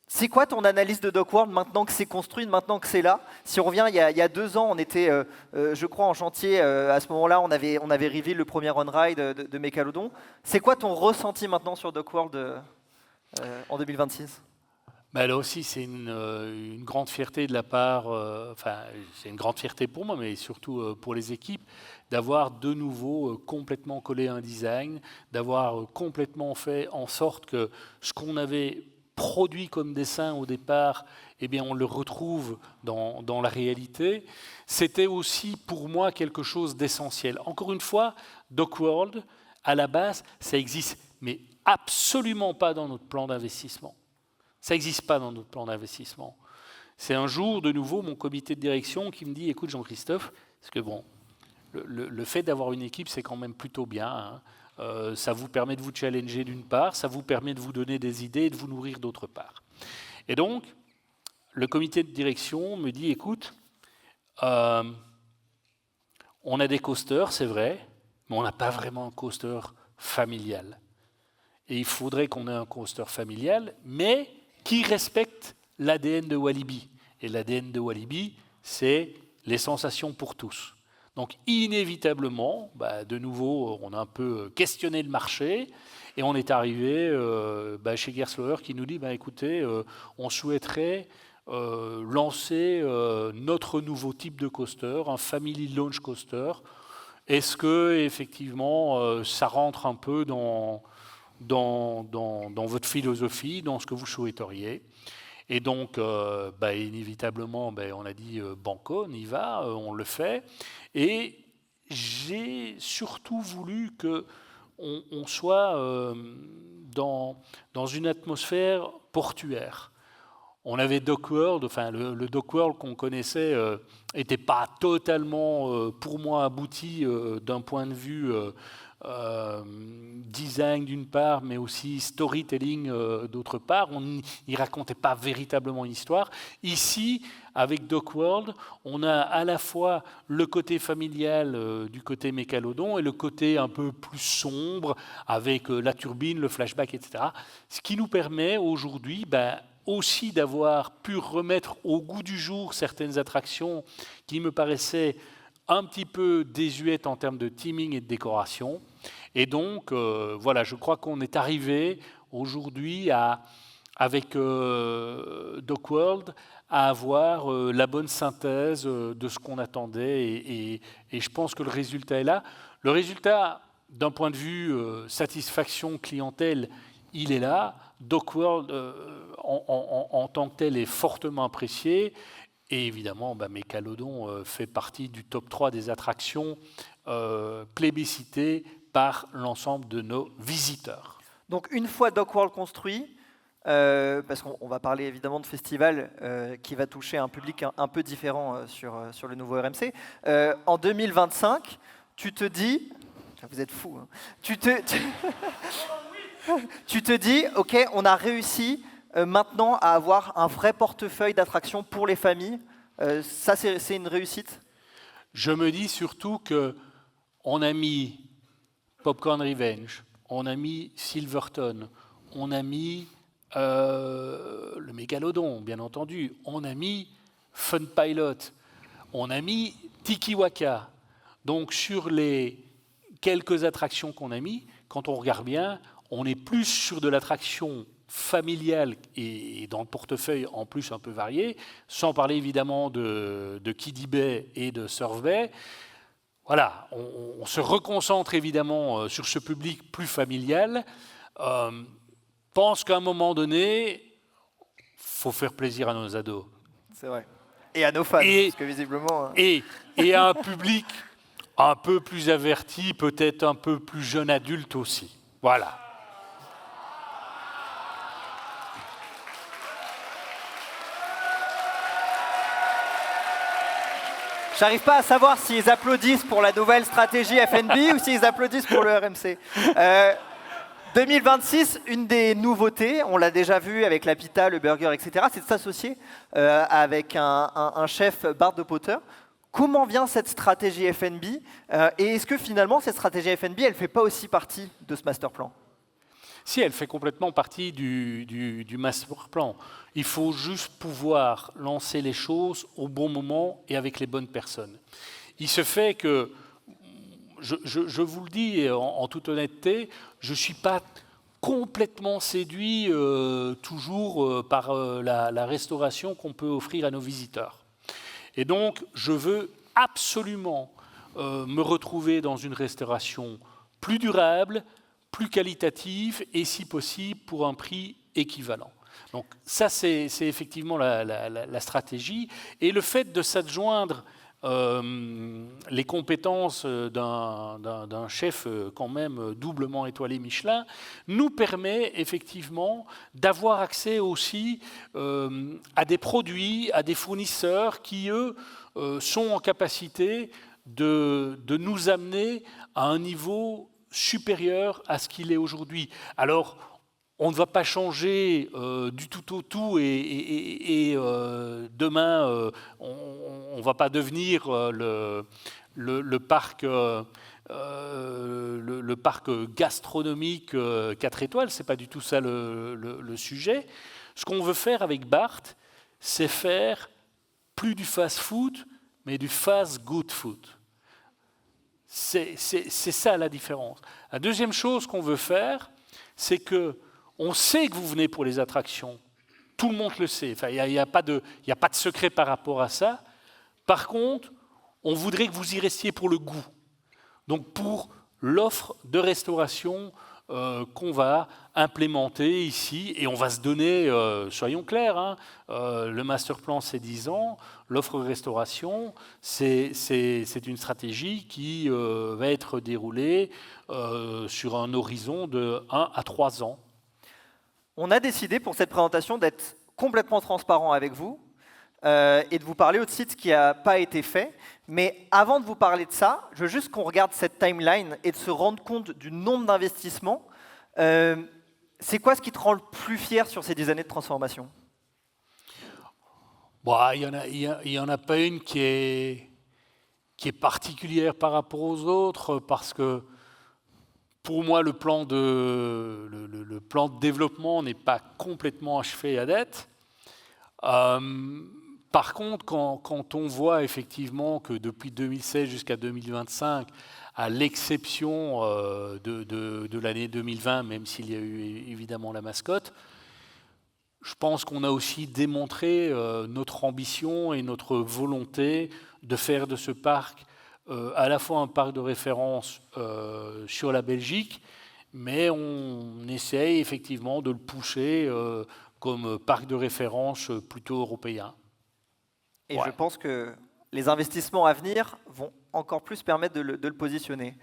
C'est quoi ton analyse de DocWorld maintenant que c'est construit, maintenant que c'est là? Si on revient, il y a 2 ans, on était, je crois, en chantier. À ce moment-là, on avait reveal le premier on-ride de Mégalodon. C'est quoi ton ressenti maintenant sur DocWorld en 2026? Là aussi, c'est une grande fierté de la part, c'est une grande fierté pour moi, mais surtout pour les équipes, d'avoir de nouveau complètement collé un design, d'avoir complètement fait en sorte que ce qu'on avait produit comme dessin au départ, eh bien, on le retrouve dans la réalité. C'était aussi pour moi quelque chose d'essentiel. Encore une fois, DocWorld, à la base, ça existe, mais absolument pas dans notre plan d'investissement. Ça n'existe pas dans notre plan d'investissement. C'est un jour, de nouveau, mon comité de direction qui me dit « Écoute Jean-Christophe, parce que bon, le fait d'avoir une équipe, c'est quand même plutôt bien. Hein. Ça vous permet de vous challenger d'une part, ça vous permet de vous donner des idées et de vous nourrir d'autre part. » Et donc, le comité de direction me dit « Écoute, on a des coasters, c'est vrai, mais on n'a pas vraiment un coaster familial. Et il faudrait qu'on ait un coaster familial, mais qui respecte l'ADN de Walibi. Et l'ADN de Walibi, c'est les sensations pour tous. Donc inévitablement, de nouveau, on a un peu questionné le marché et on est arrivé chez Gerstlauer qui nous dit écoutez, on souhaiterait lancer notre nouveau type de coaster, un Family Launch Coaster. Est-ce que effectivement ça rentre un peu dans votre philosophie, dans ce que vous souhaiteriez? Et donc, inévitablement, on a dit banco, on y va, on le fait. Et j'ai surtout voulu qu'on soit dans une atmosphère portuaire. On avait DocWorld, le DocWorld qu'on connaissait n'était pas totalement, pour moi, abouti d'un point de vue design d'une part, mais aussi storytelling d'autre part. On n'y racontait pas véritablement une histoire. Ici, avec DocWorld, on a à la fois le côté familial du côté Mégalodon et le côté un peu plus sombre avec la turbine, le flashback, etc. Ce qui nous permet aujourd'hui aussi d'avoir pu remettre au goût du jour certaines attractions qui me paraissaient un petit peu désuètes en termes de teaming et de décoration. Et donc, je crois qu'on est arrivé aujourd'hui avec DocWorld à avoir la bonne synthèse de ce qu'on attendait et je pense que le résultat est là. Le résultat, d'un point de vue satisfaction clientèle, il est là. DocWorld, en tant que tel, est fortement apprécié. Et évidemment, Mégalodon fait partie du top 3 des attractions plébiscitées par l'ensemble de nos visiteurs. Donc une fois DocWorld construit, parce qu'on va parler évidemment de festival qui va toucher un public un peu différent sur le nouveau RMC, en 2025, tu te dis, vous êtes fous, hein, tu te dis, ok, on a réussi maintenant à avoir un vrai portefeuille d'attractions pour les familles. Ça, c'est une réussite? Je me dis surtout qu'on a mis Popcorn Revenge, on a mis Silverton, on a mis le Mégalodon, bien entendu, on a mis Fun Pilot, on a mis Tiki Waka. Donc sur les quelques attractions qu'on a mis, quand on regarde bien, on est plus sur de l'attraction familiale et dans le portefeuille en plus un peu varié, sans parler évidemment de Kiddie Bay et de Surf Bay. Voilà, on se reconcentre évidemment sur ce public plus familial. Pense qu'à un moment donné, il faut faire plaisir à nos ados. C'est vrai. Et à nos fans, parce que visiblement... Et à un public un peu plus averti, peut-être un peu plus jeune adulte aussi. Voilà. J'arrive pas à savoir s'ils applaudissent pour la nouvelle stratégie FNB ou s'ils applaudissent pour le RMC. 2026, une des nouveautés, on l'a déjà vu avec la pita, le burger, etc., c'est de s'associer avec un chef Bart de Potter. Comment vient cette stratégie F&B et est-ce que finalement, cette stratégie F&B, elle ne fait pas aussi partie de ce master plan? Si, elle fait complètement partie du master plan. Il faut juste pouvoir lancer les choses au bon moment et avec les bonnes personnes. Il se fait que, je vous le dis en toute honnêteté, je ne suis pas complètement séduit toujours par la restauration qu'on peut offrir à nos visiteurs. Et donc, je veux absolument me retrouver dans une restauration plus durable, plus qualitative et, si possible, pour un prix équivalent. Donc ça, c'est effectivement la stratégie. Et le fait de s'adjoindre les compétences d'un chef quand même doublement étoilé Michelin nous permet effectivement d'avoir accès aussi à des produits, à des fournisseurs qui, eux, sont en capacité de nous amener à un niveau supérieur à ce qu'il est aujourd'hui. Alors, on ne va pas changer du tout au tout et demain, on ne va pas devenir le parc gastronomique 4 étoiles, ce n'est pas du tout ça le sujet. Ce qu'on veut faire avec Barth, c'est faire plus du fast-food, mais du fast-good food. C'est ça la différence. La deuxième chose qu'on veut faire, c'est que on sait que vous venez pour les attractions. Tout le monde le sait. Enfin, il n'y a pas de secret par rapport à ça. Par contre, on voudrait que vous y restiez pour le goût. Donc pour l'offre de restauration qu'on va implémenter ici, et on va se donner, soyons clairs, hein, le master plan c'est 10 ans, l'offre de restauration c'est une stratégie qui va être déroulée sur un horizon de 1 à 3 ans. On a décidé pour cette présentation d'être complètement transparent avec vous et de vous parler aussi de ce qui n'a pas été fait. Mais avant de vous parler de ça, je veux juste qu'on regarde cette timeline et de se rendre compte du nombre d'investissements. C'est quoi ce qui te rend le plus fier sur ces 10 années de transformation? Bon, il y en a pas une qui est particulière par rapport aux autres, parce que pour moi, le plan de développement n'est pas complètement achevé à date. Par contre, quand on voit effectivement que depuis 2016 jusqu'à 2025, à l'exception de l'année 2020, même s'il y a eu évidemment la mascotte, je pense qu'on a aussi démontré notre ambition et notre volonté de faire de ce parc à la fois un parc de référence sur la Belgique, mais on essaye effectivement de le pousser comme parc de référence plutôt européen. Et je pense que les investissements à venir vont encore plus permettre de le positionner.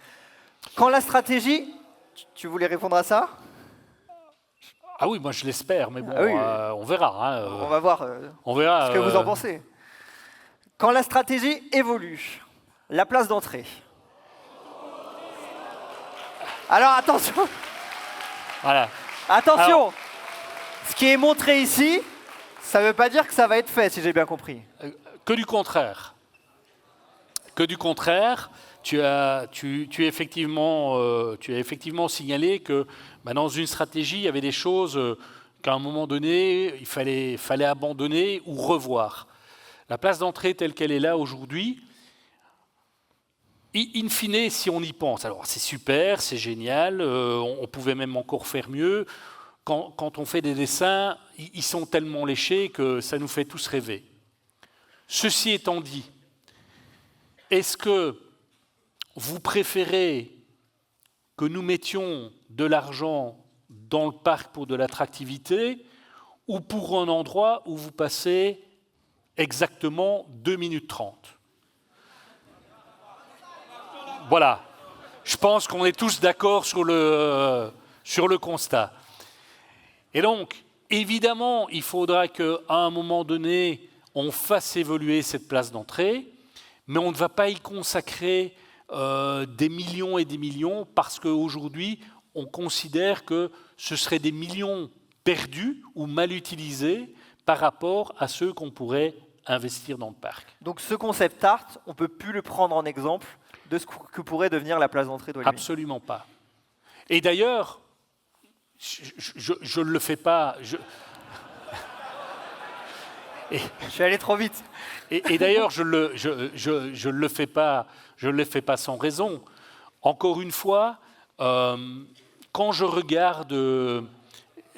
Quand la stratégie, tu voulais répondre à ça? Ah oui, moi je l'espère, mais bon, oui. On verra. Hein, on va voir on verra, ce que vous en pensez. Quand la stratégie évolue, la place d'entrée. Alors attention. Voilà. Attention. Alors, ce qui est montré ici, ça ne veut pas dire que ça va être fait, si j'ai bien compris. Que du contraire. Que du contraire. Tu as effectivement signalé que dans une stratégie, il y avait des choses qu'à un moment donné, il fallait abandonner ou revoir. La place d'entrée telle qu'elle est là aujourd'hui, in fine, si on y pense, alors c'est super, c'est génial, on pouvait même encore faire mieux. Quand on fait des dessins, ils sont tellement léchés que ça nous fait tous rêver. Ceci étant dit, est-ce que vous préférez que nous mettions de l'argent dans le parc pour de l'attractivité ou pour un endroit où vous passez exactement 2 minutes 30 ? Voilà. Je pense qu'on est tous d'accord sur le constat. Et donc, évidemment, il faudra qu'à un moment donné, on fasse évoluer cette place d'entrée, mais on ne va pas y consacrer des millions et des millions, parce qu'aujourd'hui, on considère que ce seraient des millions perdus ou mal utilisés par rapport à ceux qu'on pourrait investir dans le parc. Donc ce concept art, on ne peut plus le prendre en exemple de ce que pourrait devenir la place d'entrée d'Walibi. Absolument pas. Et d'ailleurs, je ne le fais pas... Je suis allé trop vite. Et d'ailleurs, je ne le fais pas sans raison. Encore une fois, quand je regarde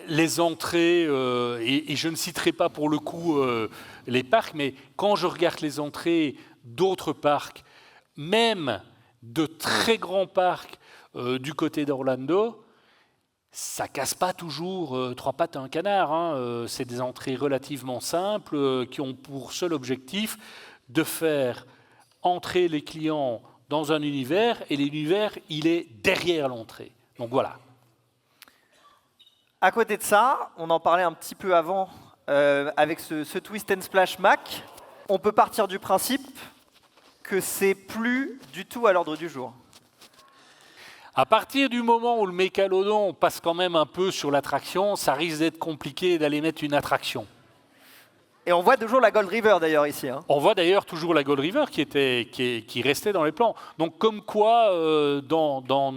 les entrées, et je ne citerai pas pour le coup les parcs, mais quand je regarde les entrées d'autres parcs, même de très grands parcs du côté d'Orlando, ça casse pas toujours trois pattes à un canard. Hein. C'est des entrées relativement simples qui ont pour seul objectif de faire entrer les clients dans un univers, et l'univers, il est derrière l'entrée. Donc voilà. À côté de ça, on en parlait un petit peu avant avec ce Twist and Splash Mac. On peut partir du principe que c'est plus du tout à l'ordre du jour. À partir du moment où le mégalodon passe quand même un peu sur l'attraction, ça risque d'être compliqué d'aller mettre une attraction. Et on voit toujours la Gold River d'ailleurs ici. Hein. On voit d'ailleurs toujours la Gold River qui restait dans les plans. Donc comme quoi, dans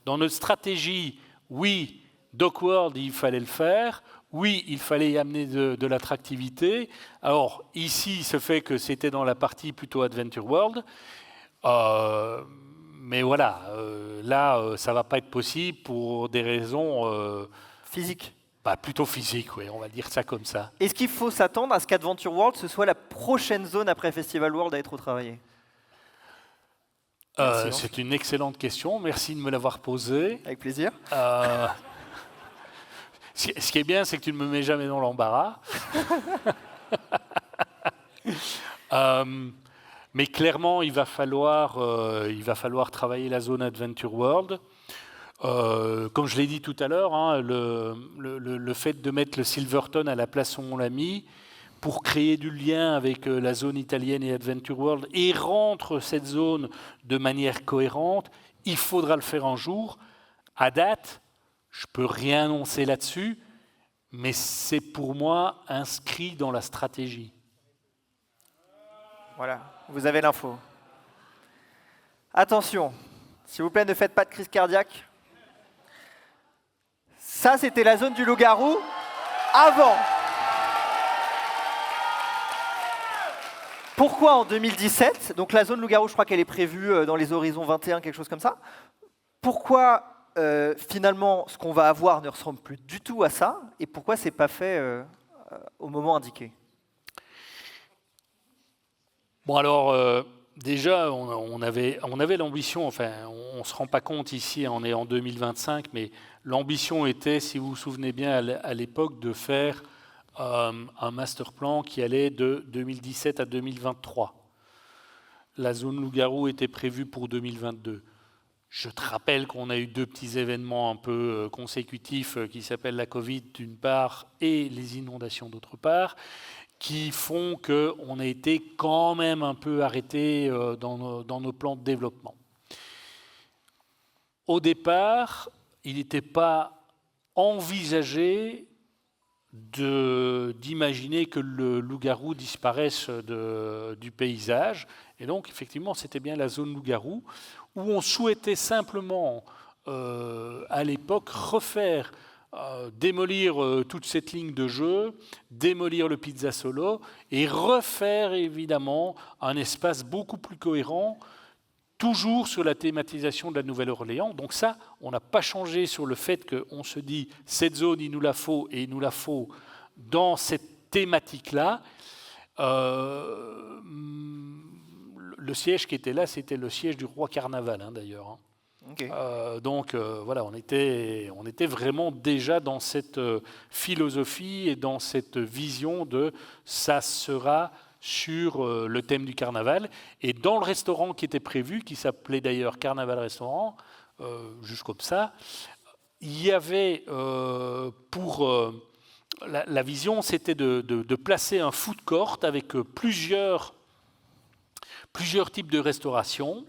notre stratégie, oui, Dock World, il fallait le faire. Oui, il fallait y amener de l'attractivité. Alors ici, il se fait que c'était dans la partie plutôt Adventure World. Mais voilà, là, ça ne va pas être possible pour des raisons... physiques. Bah, plutôt physiques, oui, on va dire ça comme ça. Est-ce qu'il faut s'attendre à ce qu'Adventure World, ce soit la prochaine zone après Festival World à être retravaillée ? C'est une excellente question, merci de me l'avoir posée. Avec plaisir. Ce qui est bien, c'est que tu ne me mets jamais dans l'embarras. Mais clairement, il va falloir travailler la zone Adventure World. Comme je l'ai dit tout à l'heure, hein, le fait de mettre le Silverton à la place où on l'a mis, pour créer du lien avec la zone italienne et Adventure World, et rendre cette zone de manière cohérente, il faudra le faire un jour. À date, je ne peux rien annoncer là-dessus, mais c'est pour moi inscrit dans la stratégie. Voilà, vous avez l'info. Attention, s'il vous plaît, ne faites pas de crise cardiaque. Ça, c'était la zone du loup-garou avant. Pourquoi en 2017 ? Donc la zone loup-garou, je crois qu'elle est prévue dans les horizons 21, quelque chose comme ça. Pourquoi finalement ce qu'on va avoir ne ressemble plus du tout à ça ? Et pourquoi c'est pas fait au moment indiqué ? Bon alors, déjà, on avait l'ambition, enfin, on ne se rend pas compte ici, on est en 2025, mais l'ambition était, si vous vous souvenez bien, à l'époque, de faire un master plan qui allait de 2017 à 2023. La zone loup-garou était prévue pour 2022. Je te rappelle qu'on a eu deux petits événements un peu consécutifs qui s'appellent la Covid d'une part et les inondations d'autre part, qui font qu'on a été quand même un peu arrêté dans nos plans de développement. Au départ, il n'était pas envisagé d'imaginer que le loup-garou disparaisse du paysage. Et donc, effectivement, c'était bien la zone loup-garou, où on souhaitait simplement, à l'époque, refaire... démolir toute cette ligne de jeu, démolir le Pizza Solo et refaire évidemment un espace beaucoup plus cohérent, toujours sur la thématisation de la Nouvelle-Orléans. Donc ça, on n'a pas changé sur le fait qu'on se dit cette zone, il nous la faut et il nous la faut dans cette thématique-là. Le siège qui était là, c'était le siège du roi Carnaval, hein, d'ailleurs. Hein. Okay. Donc voilà, on était vraiment déjà dans cette philosophie et dans cette vision de ça sera sur le thème du carnaval. Et dans le restaurant qui était prévu, qui s'appelait d'ailleurs Carnaval Restaurant, juste comme ça, il y avait la vision, c'était de placer un food court avec plusieurs types de restauration.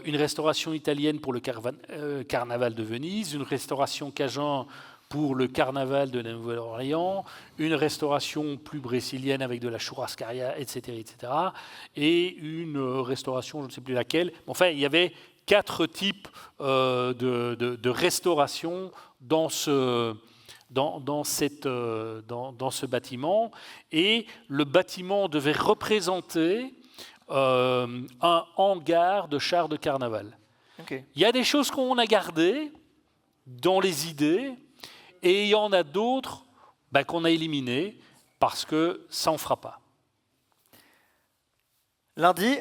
Une restauration italienne pour le carnaval de Venise, une restauration cajun pour le carnaval de la Nouvelle-Orléans, une restauration plus brésilienne avec de la churrascaria, etc., etc., et une restauration, je ne sais plus laquelle. Enfin, il y avait 4 types de restauration dans ce bâtiment, et le bâtiment devait représenter un hangar de chars de carnaval. Okay. Il y a des choses qu'on a gardées dans les idées, et il y en a d'autres qu'on a éliminées parce que ça n'en fera pas. Lundi,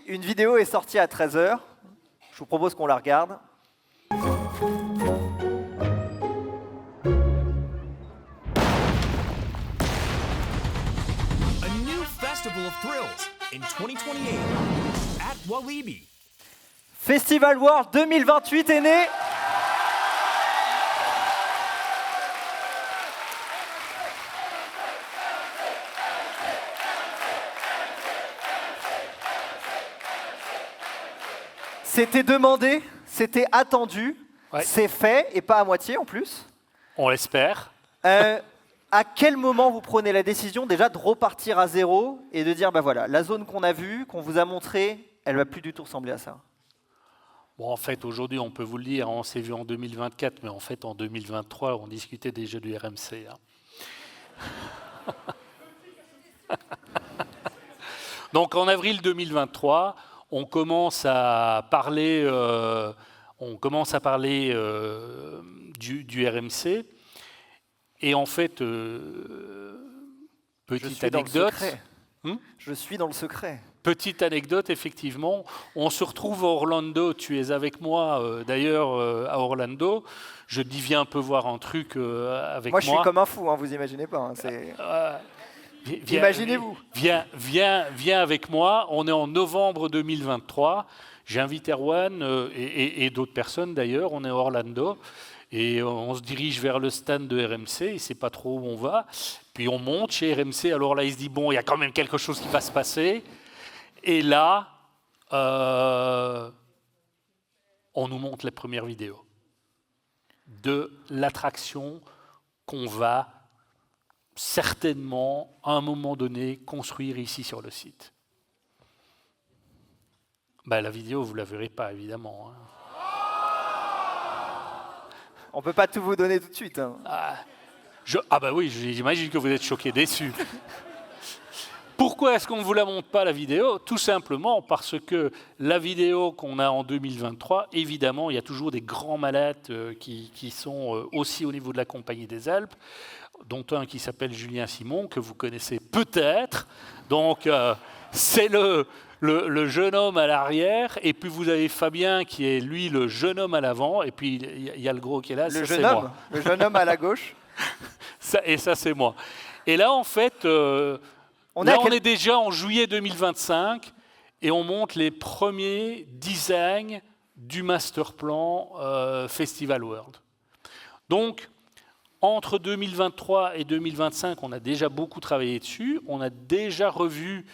une vidéo est sortie à 13h. Je vous propose qu'on la regarde. A new festival of thrills in 2028 at Walibi. Festival World 2028 est né. C'était demandé, c'était attendu, Ouais. c'est fait, et pas à moitié en plus. On l'espère. À quel moment vous prenez la décision déjà de repartir à zéro et de dire, bah voilà, la zone qu'on a vue, qu'on vous a montrée, elle va plus du tout ressembler à ça? Bon, en fait, aujourd'hui, on peut vous le dire, on s'est vu en 2024, mais en fait, en 2023, on discutait déjà du RMC. Donc, en avril 2023, on commence à parler, du RMC. Et en fait, petite anecdote. Je suis dans le secret. Petite anecdote, effectivement, on se retrouve à Orlando, tu es avec moi d'ailleurs à Orlando, je dis viens un peu voir un truc avec moi. Moi je suis comme un fou, hein, vous imaginez pas. Hein, imaginez-vous. Viens avec moi, on est en novembre 2023, j'invite Erwan et d'autres personnes d'ailleurs, on est à Orlando. Et on se dirige vers le stand de RMC, il ne sait pas trop où on va. Puis on monte chez RMC, alors là il se dit bon, il y a quand même quelque chose qui va se passer. Et là, on nous montre les premières vidéos de l'attraction qu'on va certainement, à un moment donné, construire ici sur le site. La vidéo, vous ne la verrez pas, évidemment. Hein. On ne peut pas tout vous donner tout de suite. Hein. Oui, j'imagine que vous êtes choqués, déçus. Pourquoi est-ce qu'on ne vous la montre pas, la vidéo? Tout simplement parce que la vidéo qu'on a en 2023, évidemment, il y a toujours des grands malades qui sont aussi au niveau de la Compagnie des Alpes, dont un qui s'appelle Julien Simon, que vous connaissez peut-être. Donc, c'est le jeune homme à l'arrière, et puis vous avez Fabien qui est, lui, le jeune homme à l'avant, et puis il y a le gros qui est là, le jeune homme, le jeune homme à la gauche. Ça, c'est moi. Et là, en fait... on est déjà en juillet 2025 et on monte les premiers designs du master plan Festival World. Donc, entre 2023 et 2025, on a déjà beaucoup travaillé dessus. On a déjà revu,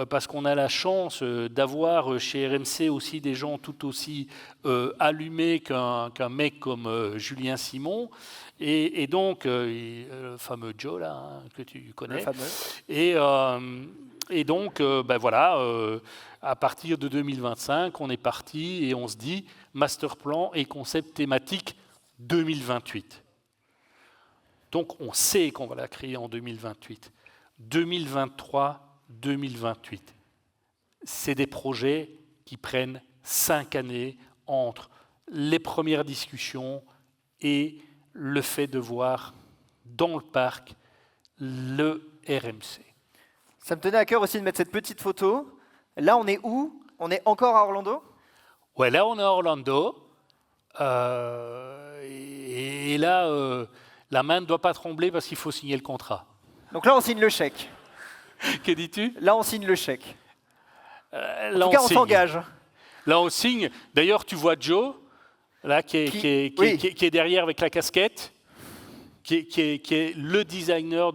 parce qu'on a la chance d'avoir chez RMC aussi des gens tout aussi allumés qu'un mec comme Julien Simon. Et donc, le fameux Joe, là, hein, que tu connais. Le fameux. Et donc, à partir de 2025, on est parti et on se dit master plan et concept thématique 2028. Donc, on sait qu'on va la créer en 2028. 2023, 2028. C'est des projets qui prennent 5 années entre les premières discussions et le fait de voir dans le parc le RMC. Ça me tenait à cœur aussi de mettre cette petite photo. Là, on est où? On est encore à Orlando? Ouais, là, on est à Orlando. Et là, la main ne doit pas trembler parce qu'il faut signer le contrat. Donc là, on signe le chèque. Que dis-tu? Là, on signe le chèque. En tout cas, on s'engage. Là, on signe. D'ailleurs, tu vois Joe, là, qui est derrière avec la casquette, qui est le designer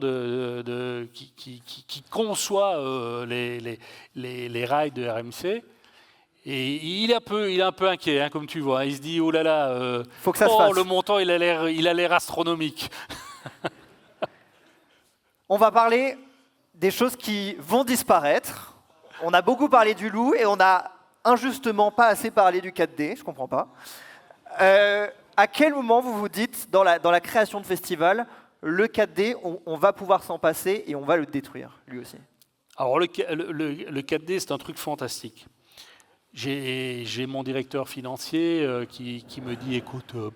qui conçoit les rails de RMC. Et il est un peu inquiet, hein, comme tu vois. Il se dit, oh là là, Faut que ça se fasse. le montant, il a l'air astronomique. On va parler des choses qui vont disparaître. On a beaucoup parlé du loup et on n'a injustement pas assez parlé du 4D, je comprends pas. À quel moment vous vous dites, dans la création de festival, le 4D, on va pouvoir s'en passer et on va le détruire, lui aussi? Alors le 4D, c'est un truc fantastique. J'ai mon directeur financier qui me dit, écoute, on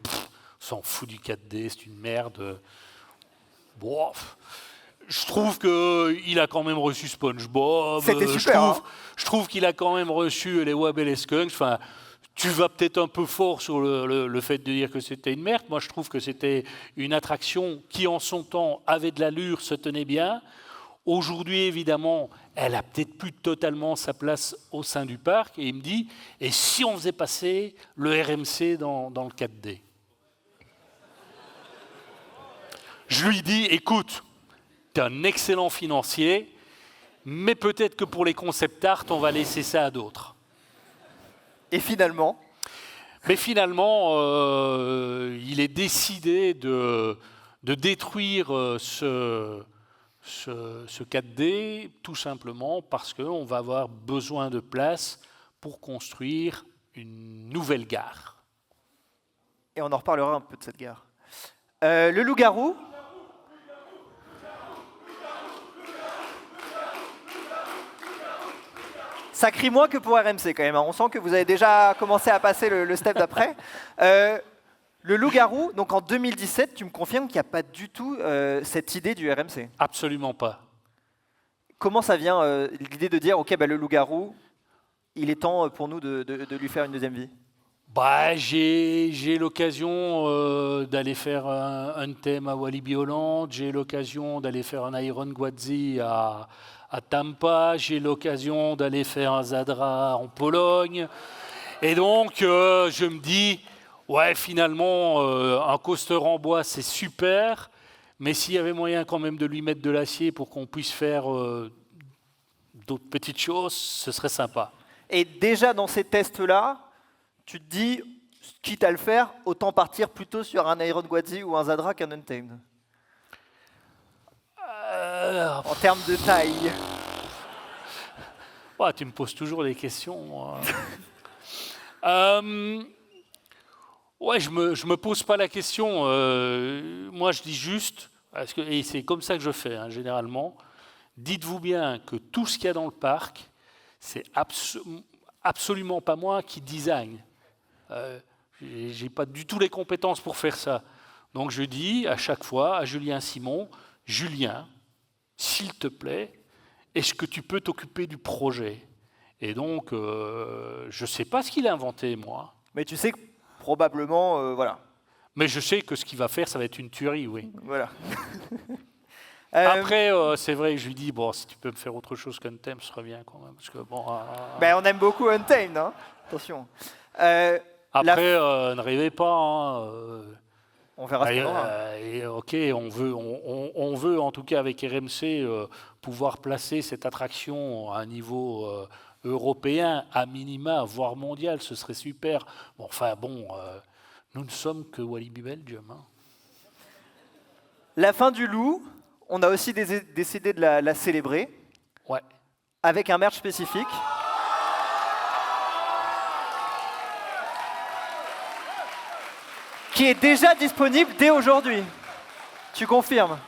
s'en fout du 4D, c'est une merde. Bon, je trouve qu'il a quand même reçu SpongeBob. C'était super. Je trouve qu'il a quand même reçu les Wab et les Skunks. Enfin, tu vas peut-être un peu fort sur le fait de dire que c'était une merde. Moi, je trouve que c'était une attraction qui, en son temps, avait de l'allure, se tenait bien. Aujourd'hui, évidemment, elle a peut-être plus totalement sa place au sein du parc. Et il me dit, et si on faisait passer le RMC dans le 4D? Je lui dis, écoute, tu es un excellent financier, mais peut-être que pour les concept art, on va laisser ça à d'autres. Et finalement? Mais finalement, il est décidé de détruire ce 4D, tout simplement parce qu'on va avoir besoin de place pour construire une nouvelle gare. Et on en reparlera un peu de cette gare. Le loup-garou? Ça crie moins que pour RMC quand même, hein. On sent que vous avez déjà commencé à passer le step d'après. Le loup-garou, donc en 2017, tu me confirmes qu'il n'y a pas du tout cette idée du RMC. Absolument pas. Comment ça vient, l'idée de dire, ok, bah, le loup-garou, il est temps pour nous de lui faire une deuxième vie? Bah, j'ai l'occasion d'aller faire un thème à Walibi Holland, j'ai l'occasion d'aller faire un Iron Gwadzi à Tampa, j'ai l'occasion d'aller faire un Zadra en Pologne. Et donc, je me dis, ouais, finalement, un coaster en bois, c'est super, mais s'il y avait moyen quand même de lui mettre de l'acier pour qu'on puisse faire d'autres petites choses, ce serait sympa. Et déjà dans ces tests-là, tu te dis, quitte à le faire, autant partir plutôt sur un Iron Gwadzi ou un Zadra qu'un Untamed. En termes de taille. Ouais, tu me poses toujours des questions. Ouais, je me pose pas la question. Moi, je dis juste, et c'est comme ça que je fais, hein, généralement, dites-vous bien que tout ce qu'il y a dans le parc, c'est absolument pas moi qui design. J'ai pas du tout les compétences pour faire ça. Donc je dis à chaque fois à Julien Simon, Julien, s'il te plaît, est-ce que tu peux t'occuper du projet? Et donc, je ne sais pas ce qu'il a inventé, moi. Mais tu sais que probablement, voilà. Mais je sais que ce qu'il va faire, ça va être une tuerie, oui. Voilà. Après, c'est vrai que je lui dis, bon, si tu peux me faire autre chose qu'un thème, ce serait bien quand même. Parce que, bon, Ben, on aime beaucoup Untamed, hein. Attention. après, ne rêvez pas. Hein, on verra ce qu'on aura. Ok, on veut en tout cas avec RMC pouvoir placer cette attraction à un niveau européen, à minima, voire mondial, ce serait super. Bon, enfin bon, nous ne sommes que Walibi Belgium. Hein. La fin du loup, on a aussi décidé de la célébrer. Ouais. Avec un merch spécifique. Qui est déjà disponible dès aujourd'hui. Tu confirmes?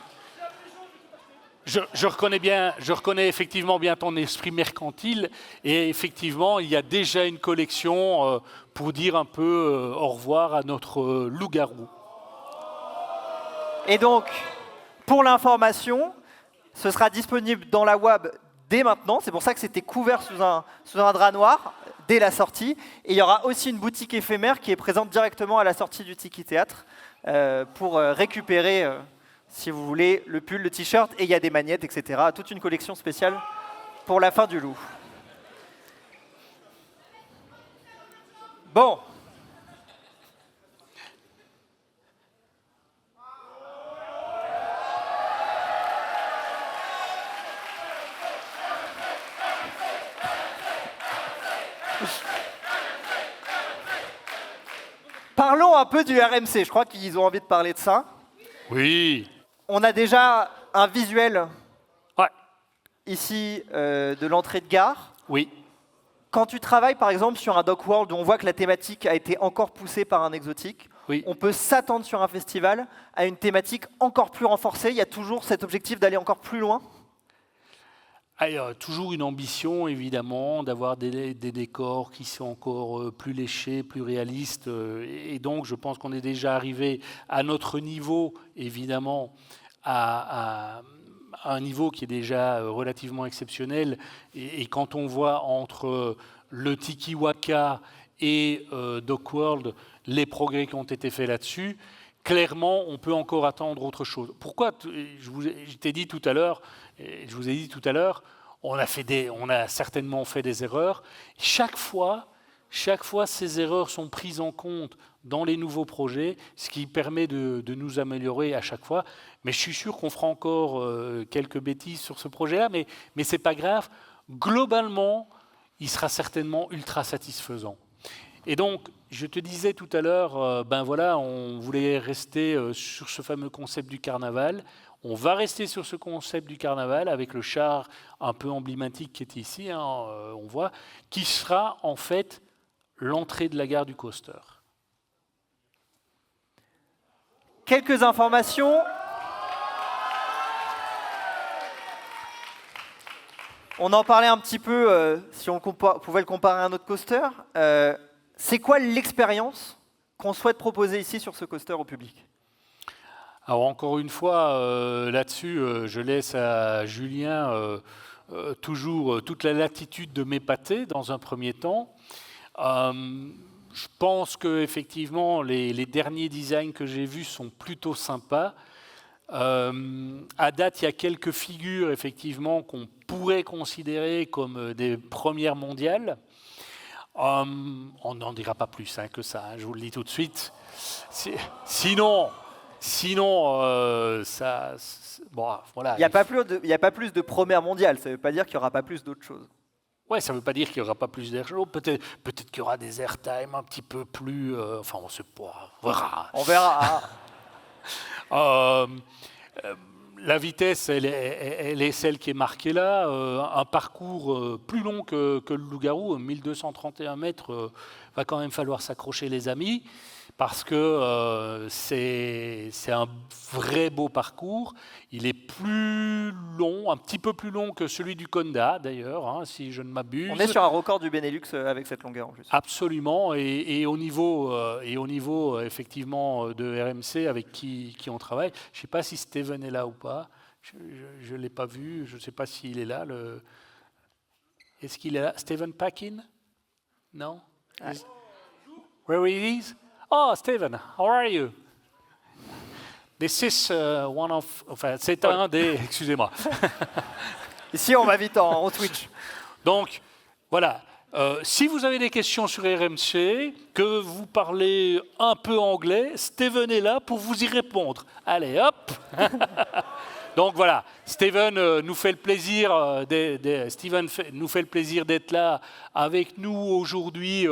Je reconnais effectivement bien ton esprit mercantile et effectivement, il y a déjà une collection pour dire un peu au revoir à notre loup-garou. Et donc, pour l'information, ce sera disponible dans la WAB dès maintenant. C'est pour ça que c'était couvert sous un drap noir dès la sortie. Et il y aura aussi une boutique éphémère qui est présente directement à la sortie du Tiki Théâtre pour récupérer, si vous voulez, le pull, le t-shirt. Et il y a des magnettes, etc. Toute une collection spéciale pour la fin du loup. Bon. un peu du RMC. Je crois qu'ils ont envie de parler de ça. Oui. On a déjà un visuel Ouais. ici de l'entrée de gare. Oui. Quand tu travailles par exemple sur un Dock World où on voit que la thématique a été encore poussée par un exotique, Oui. on peut s'attendre sur un festival à une thématique encore plus renforcée. Il y a toujours cet objectif d'aller encore plus loin. Alors, toujours une ambition, évidemment, d'avoir des décors qui sont encore plus léchés, plus réalistes. Et donc, je pense qu'on est déjà arrivé à notre niveau, évidemment, à un niveau qui est déjà relativement exceptionnel. Et quand on voit entre le Tiki Waka et Dock World les progrès qui ont été faits là-dessus, clairement, on peut encore attendre autre chose. Pourquoi je t'ai dit tout à l'heure, je vous ai dit tout à l'heure, on a certainement fait des erreurs. Chaque fois, ces erreurs sont prises en compte dans les nouveaux projets, ce qui permet de nous améliorer à chaque fois. Mais je suis sûr qu'on fera encore quelques bêtises sur ce projet-là, mais ce n'est pas grave. Globalement, il sera certainement ultra satisfaisant. Et donc, je te disais tout à l'heure, on voulait rester sur ce fameux concept du carnaval. On va rester sur ce concept du carnaval avec le char un peu emblématique qui est ici, on voit, qui sera en fait l'entrée de la gare du coaster. Quelques informations. On en parlait un petit peu, si on pouvait le comparer à un autre coaster. C'est quoi l'expérience qu'on souhaite proposer ici sur ce coaster au public ? Alors encore une fois, là-dessus, je laisse à Julien toujours toute la latitude de m'épater dans un premier temps. Je pense qu'effectivement, les derniers designs que j'ai vus sont plutôt sympas. À date, il y a quelques figures effectivement qu'on pourrait considérer comme des premières mondiales. On n'en dira pas plus que ça, je vous le dis tout de suite. Sinon, ça, bon, voilà. Il n'y a pas plus de première mondiale, ça ne veut pas dire qu'il n'y aura pas plus d'autres choses. Ouais, ça ne veut pas dire qu'il n'y aura pas plus d'air. Peut-être qu'il y aura des airtime un petit peu plus... on ne sait pas, on verra. La vitesse, elle est celle qui est marquée là. Un parcours plus long que le Loup-Garou, 1231 mètres, va quand même falloir s'accrocher les amis, parce que c'est un vrai beau parcours. Il est plus long, un petit peu plus long que celui du Conda d'ailleurs, si je ne m'abuse. On est sur un record du Benelux avec cette longueur en plus. Absolument, et au niveau effectivement de RMC avec qui on travaille, je ne sais pas si Steven est là ou pas, je ne l'ai pas vu, je ne sais pas s'il est là. Est-ce qu'il est là? Steven Packin? Non? Where he is? Oh, Steven, how are you? This is one of... Enfin, c'est un des... Excusez-moi. Ici, on va vite en Twitch. Donc, voilà. Si vous avez des questions sur RMC, que vous parlez un peu anglais, Steven est là pour vous y répondre. Allez, hop. Donc voilà, Steven nous fait le plaisir d'être là avec nous aujourd'hui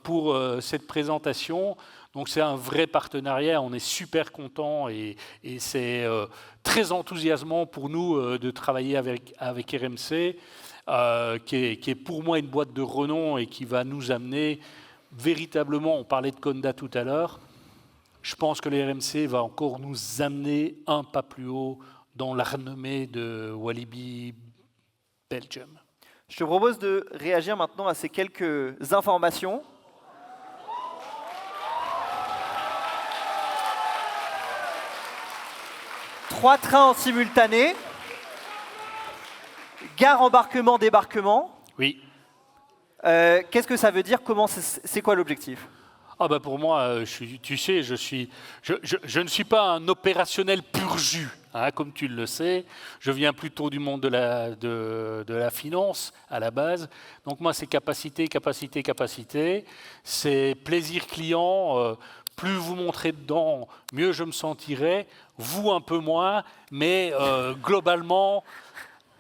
pour cette présentation. Donc c'est un vrai partenariat, on est super contents et c'est très enthousiasmant pour nous de travailler avec RMC, qui est pour moi une boîte de renom et qui va nous amener véritablement, on parlait de Conda tout à l'heure, je pense que le RMC va encore nous amener un pas plus haut dans la renommée de Walibi Belgium. Je te propose de réagir maintenant à ces quelques informations. Trois trains en simultané. Gare, embarquement, débarquement. Oui. Qu'est-ce que ça veut dire? C'est quoi l'objectif? Pour moi, tu sais, je ne suis pas un opérationnel pur jus, comme tu le sais. Je viens plutôt du monde de la finance à la base. Donc moi, c'est capacité, capacité, capacité. C'est plaisir client. Plus vous montrez dedans, mieux je me sentirai. Vous, un peu moins. Mais globalement,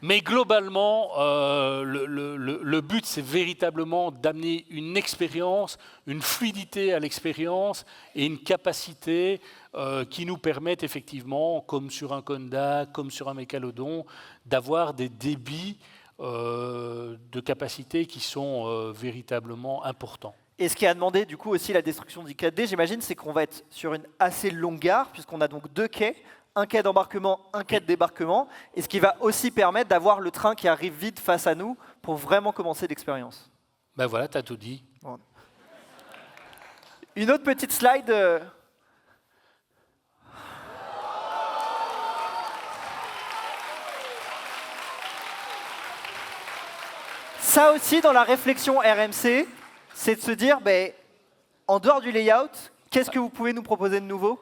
Mais globalement, le but, c'est véritablement d'amener une expérience, une fluidité à l'expérience et une capacité qui nous permettent effectivement, comme sur un Conda, comme sur un Mécalodon, d'avoir des débits de capacité qui sont véritablement importants. Et ce qui a demandé du coup aussi la destruction du 4D, j'imagine, c'est qu'on va être sur une assez longue gare, puisqu'on a donc 2 quais, un quai d'embarquement, un quai de débarquement, et ce qui va aussi permettre d'avoir le train qui arrive vite face à nous pour vraiment commencer l'expérience. Ben voilà, tu as tout dit. Bon. Une autre petite slide. Ça aussi, dans la réflexion RMC, c'est de se dire, en dehors du layout, qu'est-ce que vous pouvez nous proposer de nouveau ?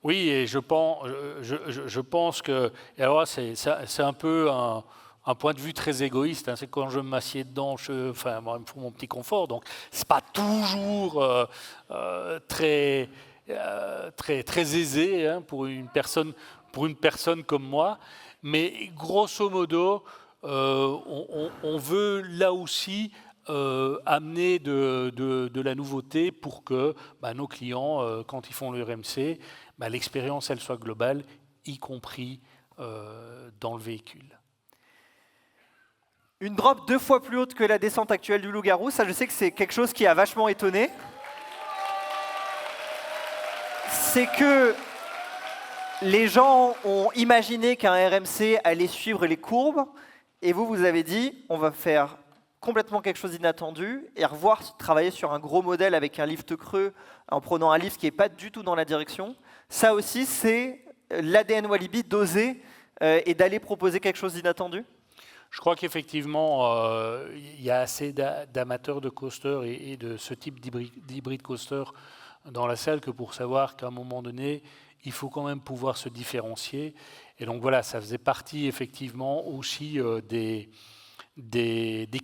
Oui, et je pense que, et alors c'est un peu un point de vue très égoïste, hein, c'est quand je m'assieds dedans, enfin, moi, il me faut mon petit confort, donc c'est pas toujours très aisé, hein, pour une personne comme moi, mais grosso modo, on veut là aussi amener de la nouveauté pour que nos clients, quand ils font le RMC, l'expérience elle soit globale, y compris dans le véhicule. Une drop 2 fois plus haute que la descente actuelle du Loup-Garou, ça je sais que c'est quelque chose qui a vachement étonné. C'est que les gens ont imaginé qu'un RMC allait suivre les courbes, et vous avez dit, on va faire complètement quelque chose d'inattendu et travailler sur un gros modèle avec un lift creux en prenant un lift qui n'est pas du tout dans la direction. Ça aussi, c'est l'ADN Walibi d'oser et d'aller proposer quelque chose d'inattendu. Je crois qu'effectivement, il y a assez d'amateurs de coaster et de ce type d'hybride coaster dans la salle que pour savoir qu'à un moment donné, il faut quand même pouvoir se différencier. Et donc voilà, ça faisait partie effectivement aussi des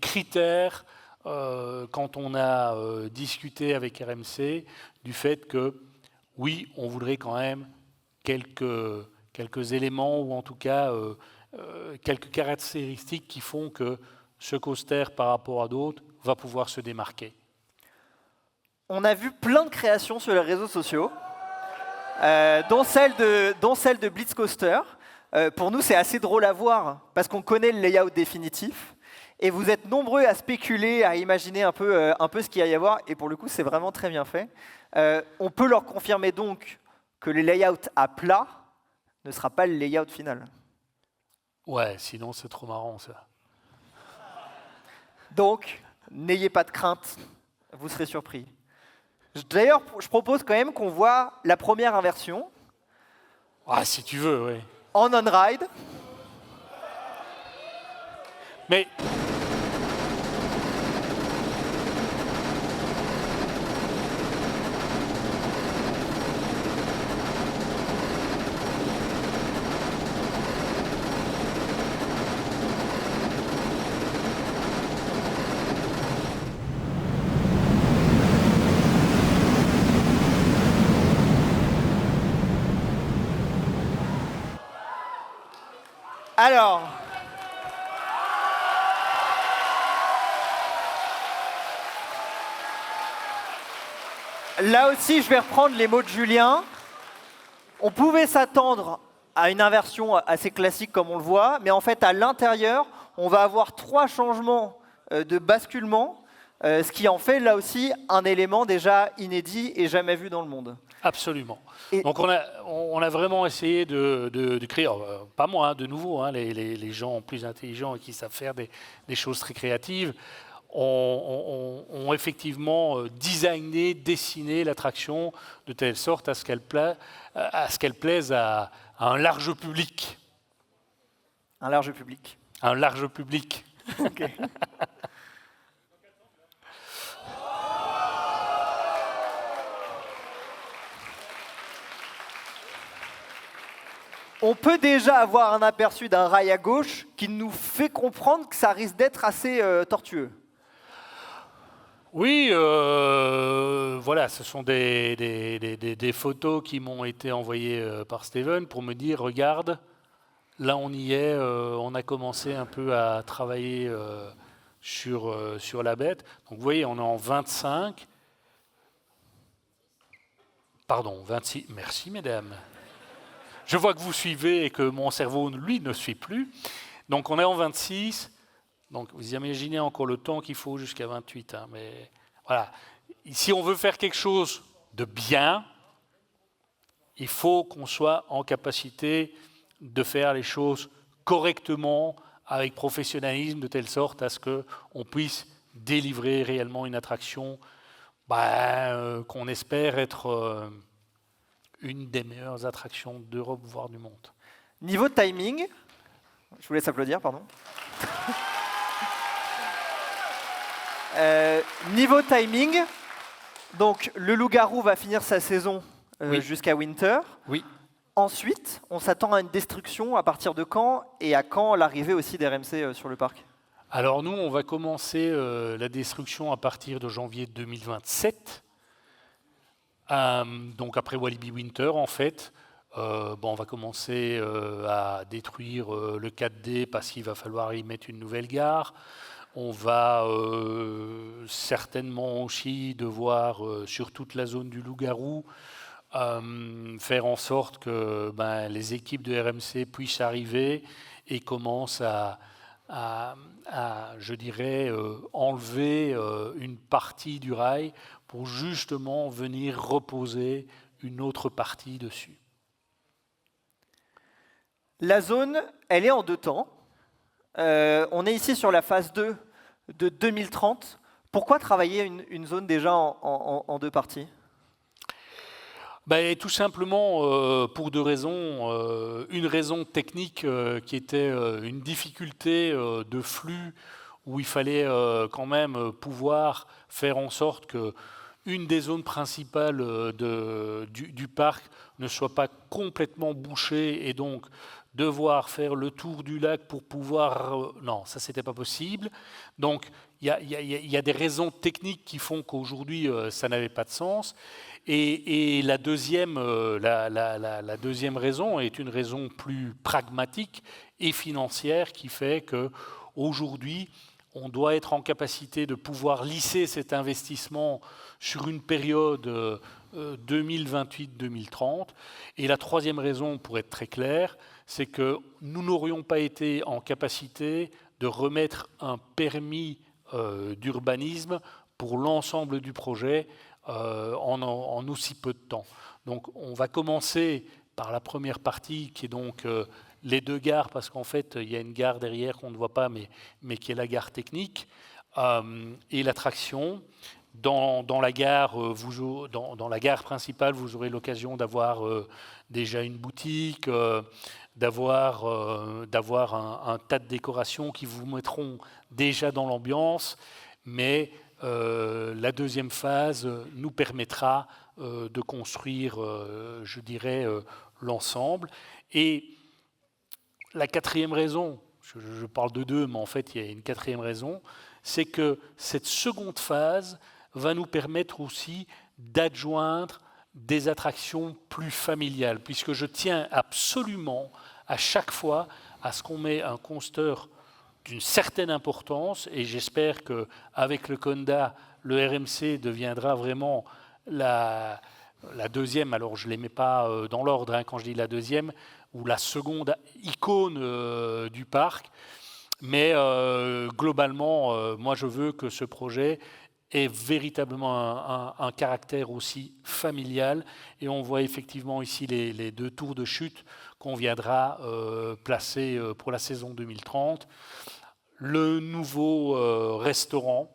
critères quand on a discuté avec RMC du fait que oui, on voudrait quand même quelques éléments ou en tout cas quelques caractéristiques qui font que ce coaster par rapport à d'autres va pouvoir se démarquer. On a vu plein de créations sur les réseaux sociaux, dont celle de Blitz Coaster. Pour nous, c'est assez drôle à voir parce qu'on connaît le layout définitif. Et vous êtes nombreux à spéculer, à imaginer un peu ce qu'il va y avoir. Et pour le coup, c'est vraiment très bien fait. On peut leur confirmer donc que le layout à plat ne sera pas le layout final. Ouais, sinon c'est trop marrant ça. Donc, n'ayez pas de crainte, vous serez surpris. D'ailleurs, je propose quand même qu'on voit la première inversion. Ah, si tu veux, oui. En on-ride. Mais alors, là aussi, je vais reprendre les mots de Julien. On pouvait s'attendre à une inversion assez classique comme on le voit, mais en fait, à l'intérieur, on va avoir 3 changements de basculement, ce qui en fait là aussi un élément déjà inédit et jamais vu dans le monde. absolument. Donc on a vraiment essayé de créer, pas moi, hein, de nouveau, hein, les gens plus intelligents et qui savent faire des choses très créatives, ont effectivement designé, dessiné l'attraction de telle sorte à ce qu'elle plaise à un large public. Un large public. Un large public. Ok. On peut déjà avoir un aperçu d'un rail à gauche qui nous fait comprendre que ça risque d'être assez tortueux. Oui, voilà, ce sont des photos qui m'ont été envoyées par Steven pour me dire, regarde, Là, on y est. On a commencé un peu à travailler sur la bête. Donc, vous voyez, on est en 25. Pardon, 26. Merci, mesdames. Je vois que vous suivez et que mon cerveau, lui, ne suit plus. Donc, on est en 26. Donc, vous imaginez encore le temps qu'il faut jusqu'à 28. Hein, mais voilà. Si on veut faire quelque chose de bien, il faut qu'on soit en capacité de faire les choses correctement, avec professionnalisme, de telle sorte à ce qu'on puisse délivrer réellement une attraction qu'on espère être une des meilleures attractions d'Europe, voire du monde. Niveau timing, je vous laisse applaudir, pardon. Niveau timing, donc le Loup-garou va finir sa saison Oui. jusqu'à Winter. Oui. Ensuite, on s'attend à une destruction à partir de quand et à quand l'arrivée aussi d'RMC sur le parc? Alors nous, on va commencer la destruction à partir de janvier 2027. Donc après Walibi Winter, en fait, on va commencer à détruire le 4D parce qu'il va falloir y mettre une nouvelle gare. On va certainement aussi devoir, sur toute la zone du Loup-garou, faire en sorte que les équipes de RMC puissent arriver et commencent à je dirais, enlever une partie du rail pour justement venir reposer une autre partie dessus. La zone, elle est en 2 temps. On est ici sur la phase 2 de 2030. Pourquoi travailler une zone déjà en 2 parties? Tout simplement pour 2 raisons. Une raison technique qui était une difficulté de flux où il fallait quand même pouvoir faire en sorte que une des zones principales du parc ne soit pas complètement bouchée et donc devoir faire le tour du lac pour pouvoir... non, ça, c'était pas possible. Donc, il y a des raisons techniques qui font qu'aujourd'hui, ça n'avait pas de sens. Et la deuxième raison est une raison plus pragmatique et financière qui fait qu'aujourd'hui, on doit être en capacité de pouvoir lisser cet investissement sur une période 2028-2030. Et la troisième raison, pour être très clair, c'est que nous n'aurions pas été en capacité de remettre un permis d'urbanisme pour l'ensemble du projet en aussi peu de temps. Donc on va commencer par la première partie qui est donc les 2 gares, parce qu'en fait il y a une gare derrière qu'on ne voit pas mais qui est la gare technique et l'attraction. Dans la gare principale, vous aurez l'occasion d'avoir déjà une boutique, d'avoir un tas de décorations qui vous mettront déjà dans l'ambiance, mais la deuxième phase nous permettra de construire, je dirais, l'ensemble. Et la 4e raison, je parle de 2, mais en fait il y a une 4e raison, c'est que cette seconde phase va nous permettre aussi d'adjoindre des attractions plus familiales, puisque je tiens absolument à chaque fois à ce qu'on met un coaster d'une certaine importance, et j'espère qu'avec le Conda, le RMC deviendra vraiment la deuxième, alors je ne les mets pas dans l'ordre quand je dis la deuxième, ou la seconde icône du parc, mais globalement, moi je veux que ce projet ait véritablement un caractère aussi familial, et on voit effectivement ici les 2 tours de chute qu'on viendra placer pour la saison 2030, le nouveau restaurant,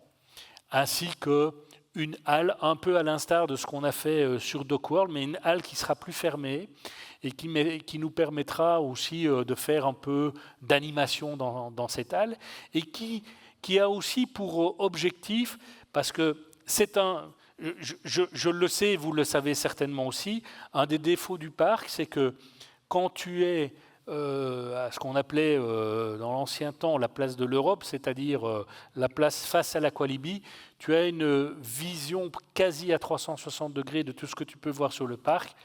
ainsi qu'une halle un peu à l'instar de ce qu'on a fait sur DocWorld, mais une halle qui sera plus fermée et qui nous permettra aussi de faire un peu d'animation dans cette halle, et qui a aussi pour objectif, parce que c'est je le sais, vous le savez certainement aussi, un des défauts du parc, c'est que quand tu es à ce qu'on appelait dans l'ancien temps la place de l'Europe, c'est-à-dire la place face à l'Aqualibi, tu as une vision quasi à 360 degrés de tout ce que tu peux voir sur le parc.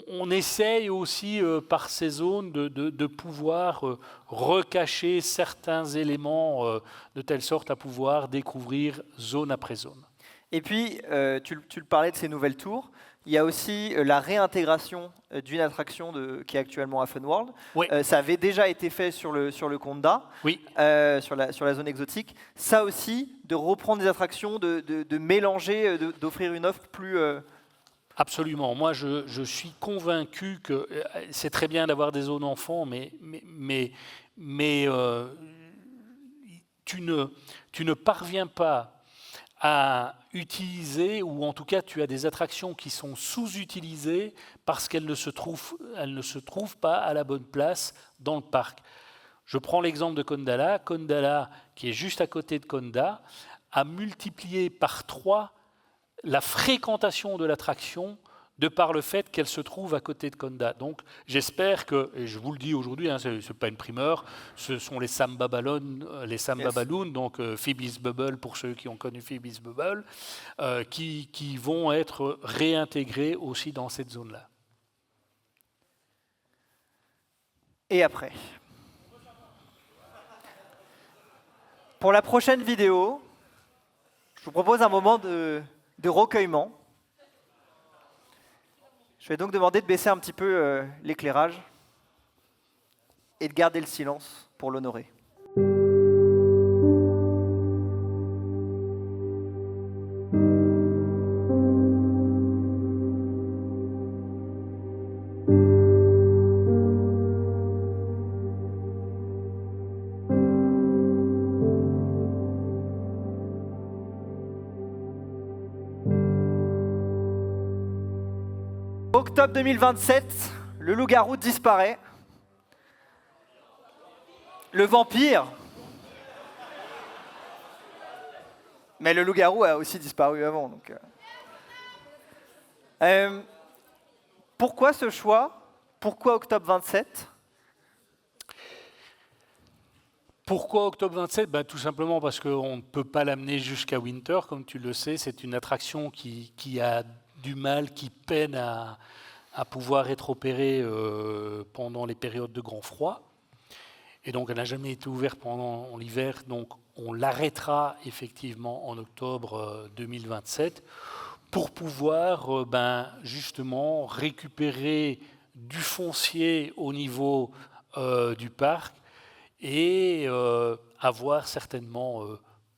on essaye aussi par ces zones de pouvoir recacher certains éléments de telle sorte à pouvoir découvrir zone après zone. Et puis, tu le parlais de ces nouvelles tours. Il y a aussi la réintégration d'une attraction qui est actuellement à Funworld. Oui. Ça avait déjà été fait sur le Conda, Oui. sur la zone exotique. Ça aussi, de reprendre des attractions, de mélanger, d'offrir une offre plus... Absolument. Moi, je suis convaincu que c'est très bien d'avoir des zones enfants, mais tu ne parviens pas à utiliser, ou en tout cas tu as des attractions qui sont sous-utilisées parce qu'elles ne se trouvent pas à la bonne place dans le parc. Je prends l'exemple de Kondala. Kondala, qui est juste à côté de Konda, a multiplié par 3 la fréquentation de l'attraction de par le fait qu'elle se trouve à côté de Konda. Donc j'espère que, et je vous le dis aujourd'hui, ce n'est pas une primeur, ce sont les Samba Balloons, donc Phoebe's Bubble pour ceux qui ont connu Phoebe's Bubble, qui vont être réintégrés aussi dans cette zone-là. Et après. Pour la prochaine vidéo, je vous propose un moment de recueillement. Je vais donc demander de baisser un petit peu l'éclairage et de garder le silence pour l'honorer. Octobre 2027, le loup-garou disparaît. Le vampire. Mais le loup-garou a aussi disparu avant. Donc pourquoi ce choix? Pourquoi octobre 27? Pourquoi octobre 27 ? Tout simplement parce qu'on ne peut pas l'amener jusqu'à Winter, comme tu le sais. C'est une attraction qui a du mal, qui peine à pouvoir être opérée pendant les périodes de grand froid. Et donc, elle n'a jamais été ouverte pendant l'hiver. Donc, on l'arrêtera effectivement en octobre 2027 pour pouvoir justement récupérer du foncier au niveau du parc et avoir certainement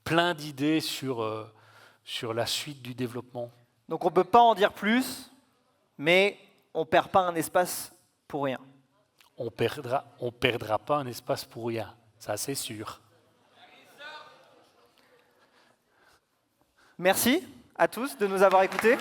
plein d'idées sur la suite du développement. Donc on ne peut pas en dire plus, mais on ne perd pas un espace pour rien. On perdra pas un espace pour rien, ça c'est sûr. Merci à tous de nous avoir écoutés.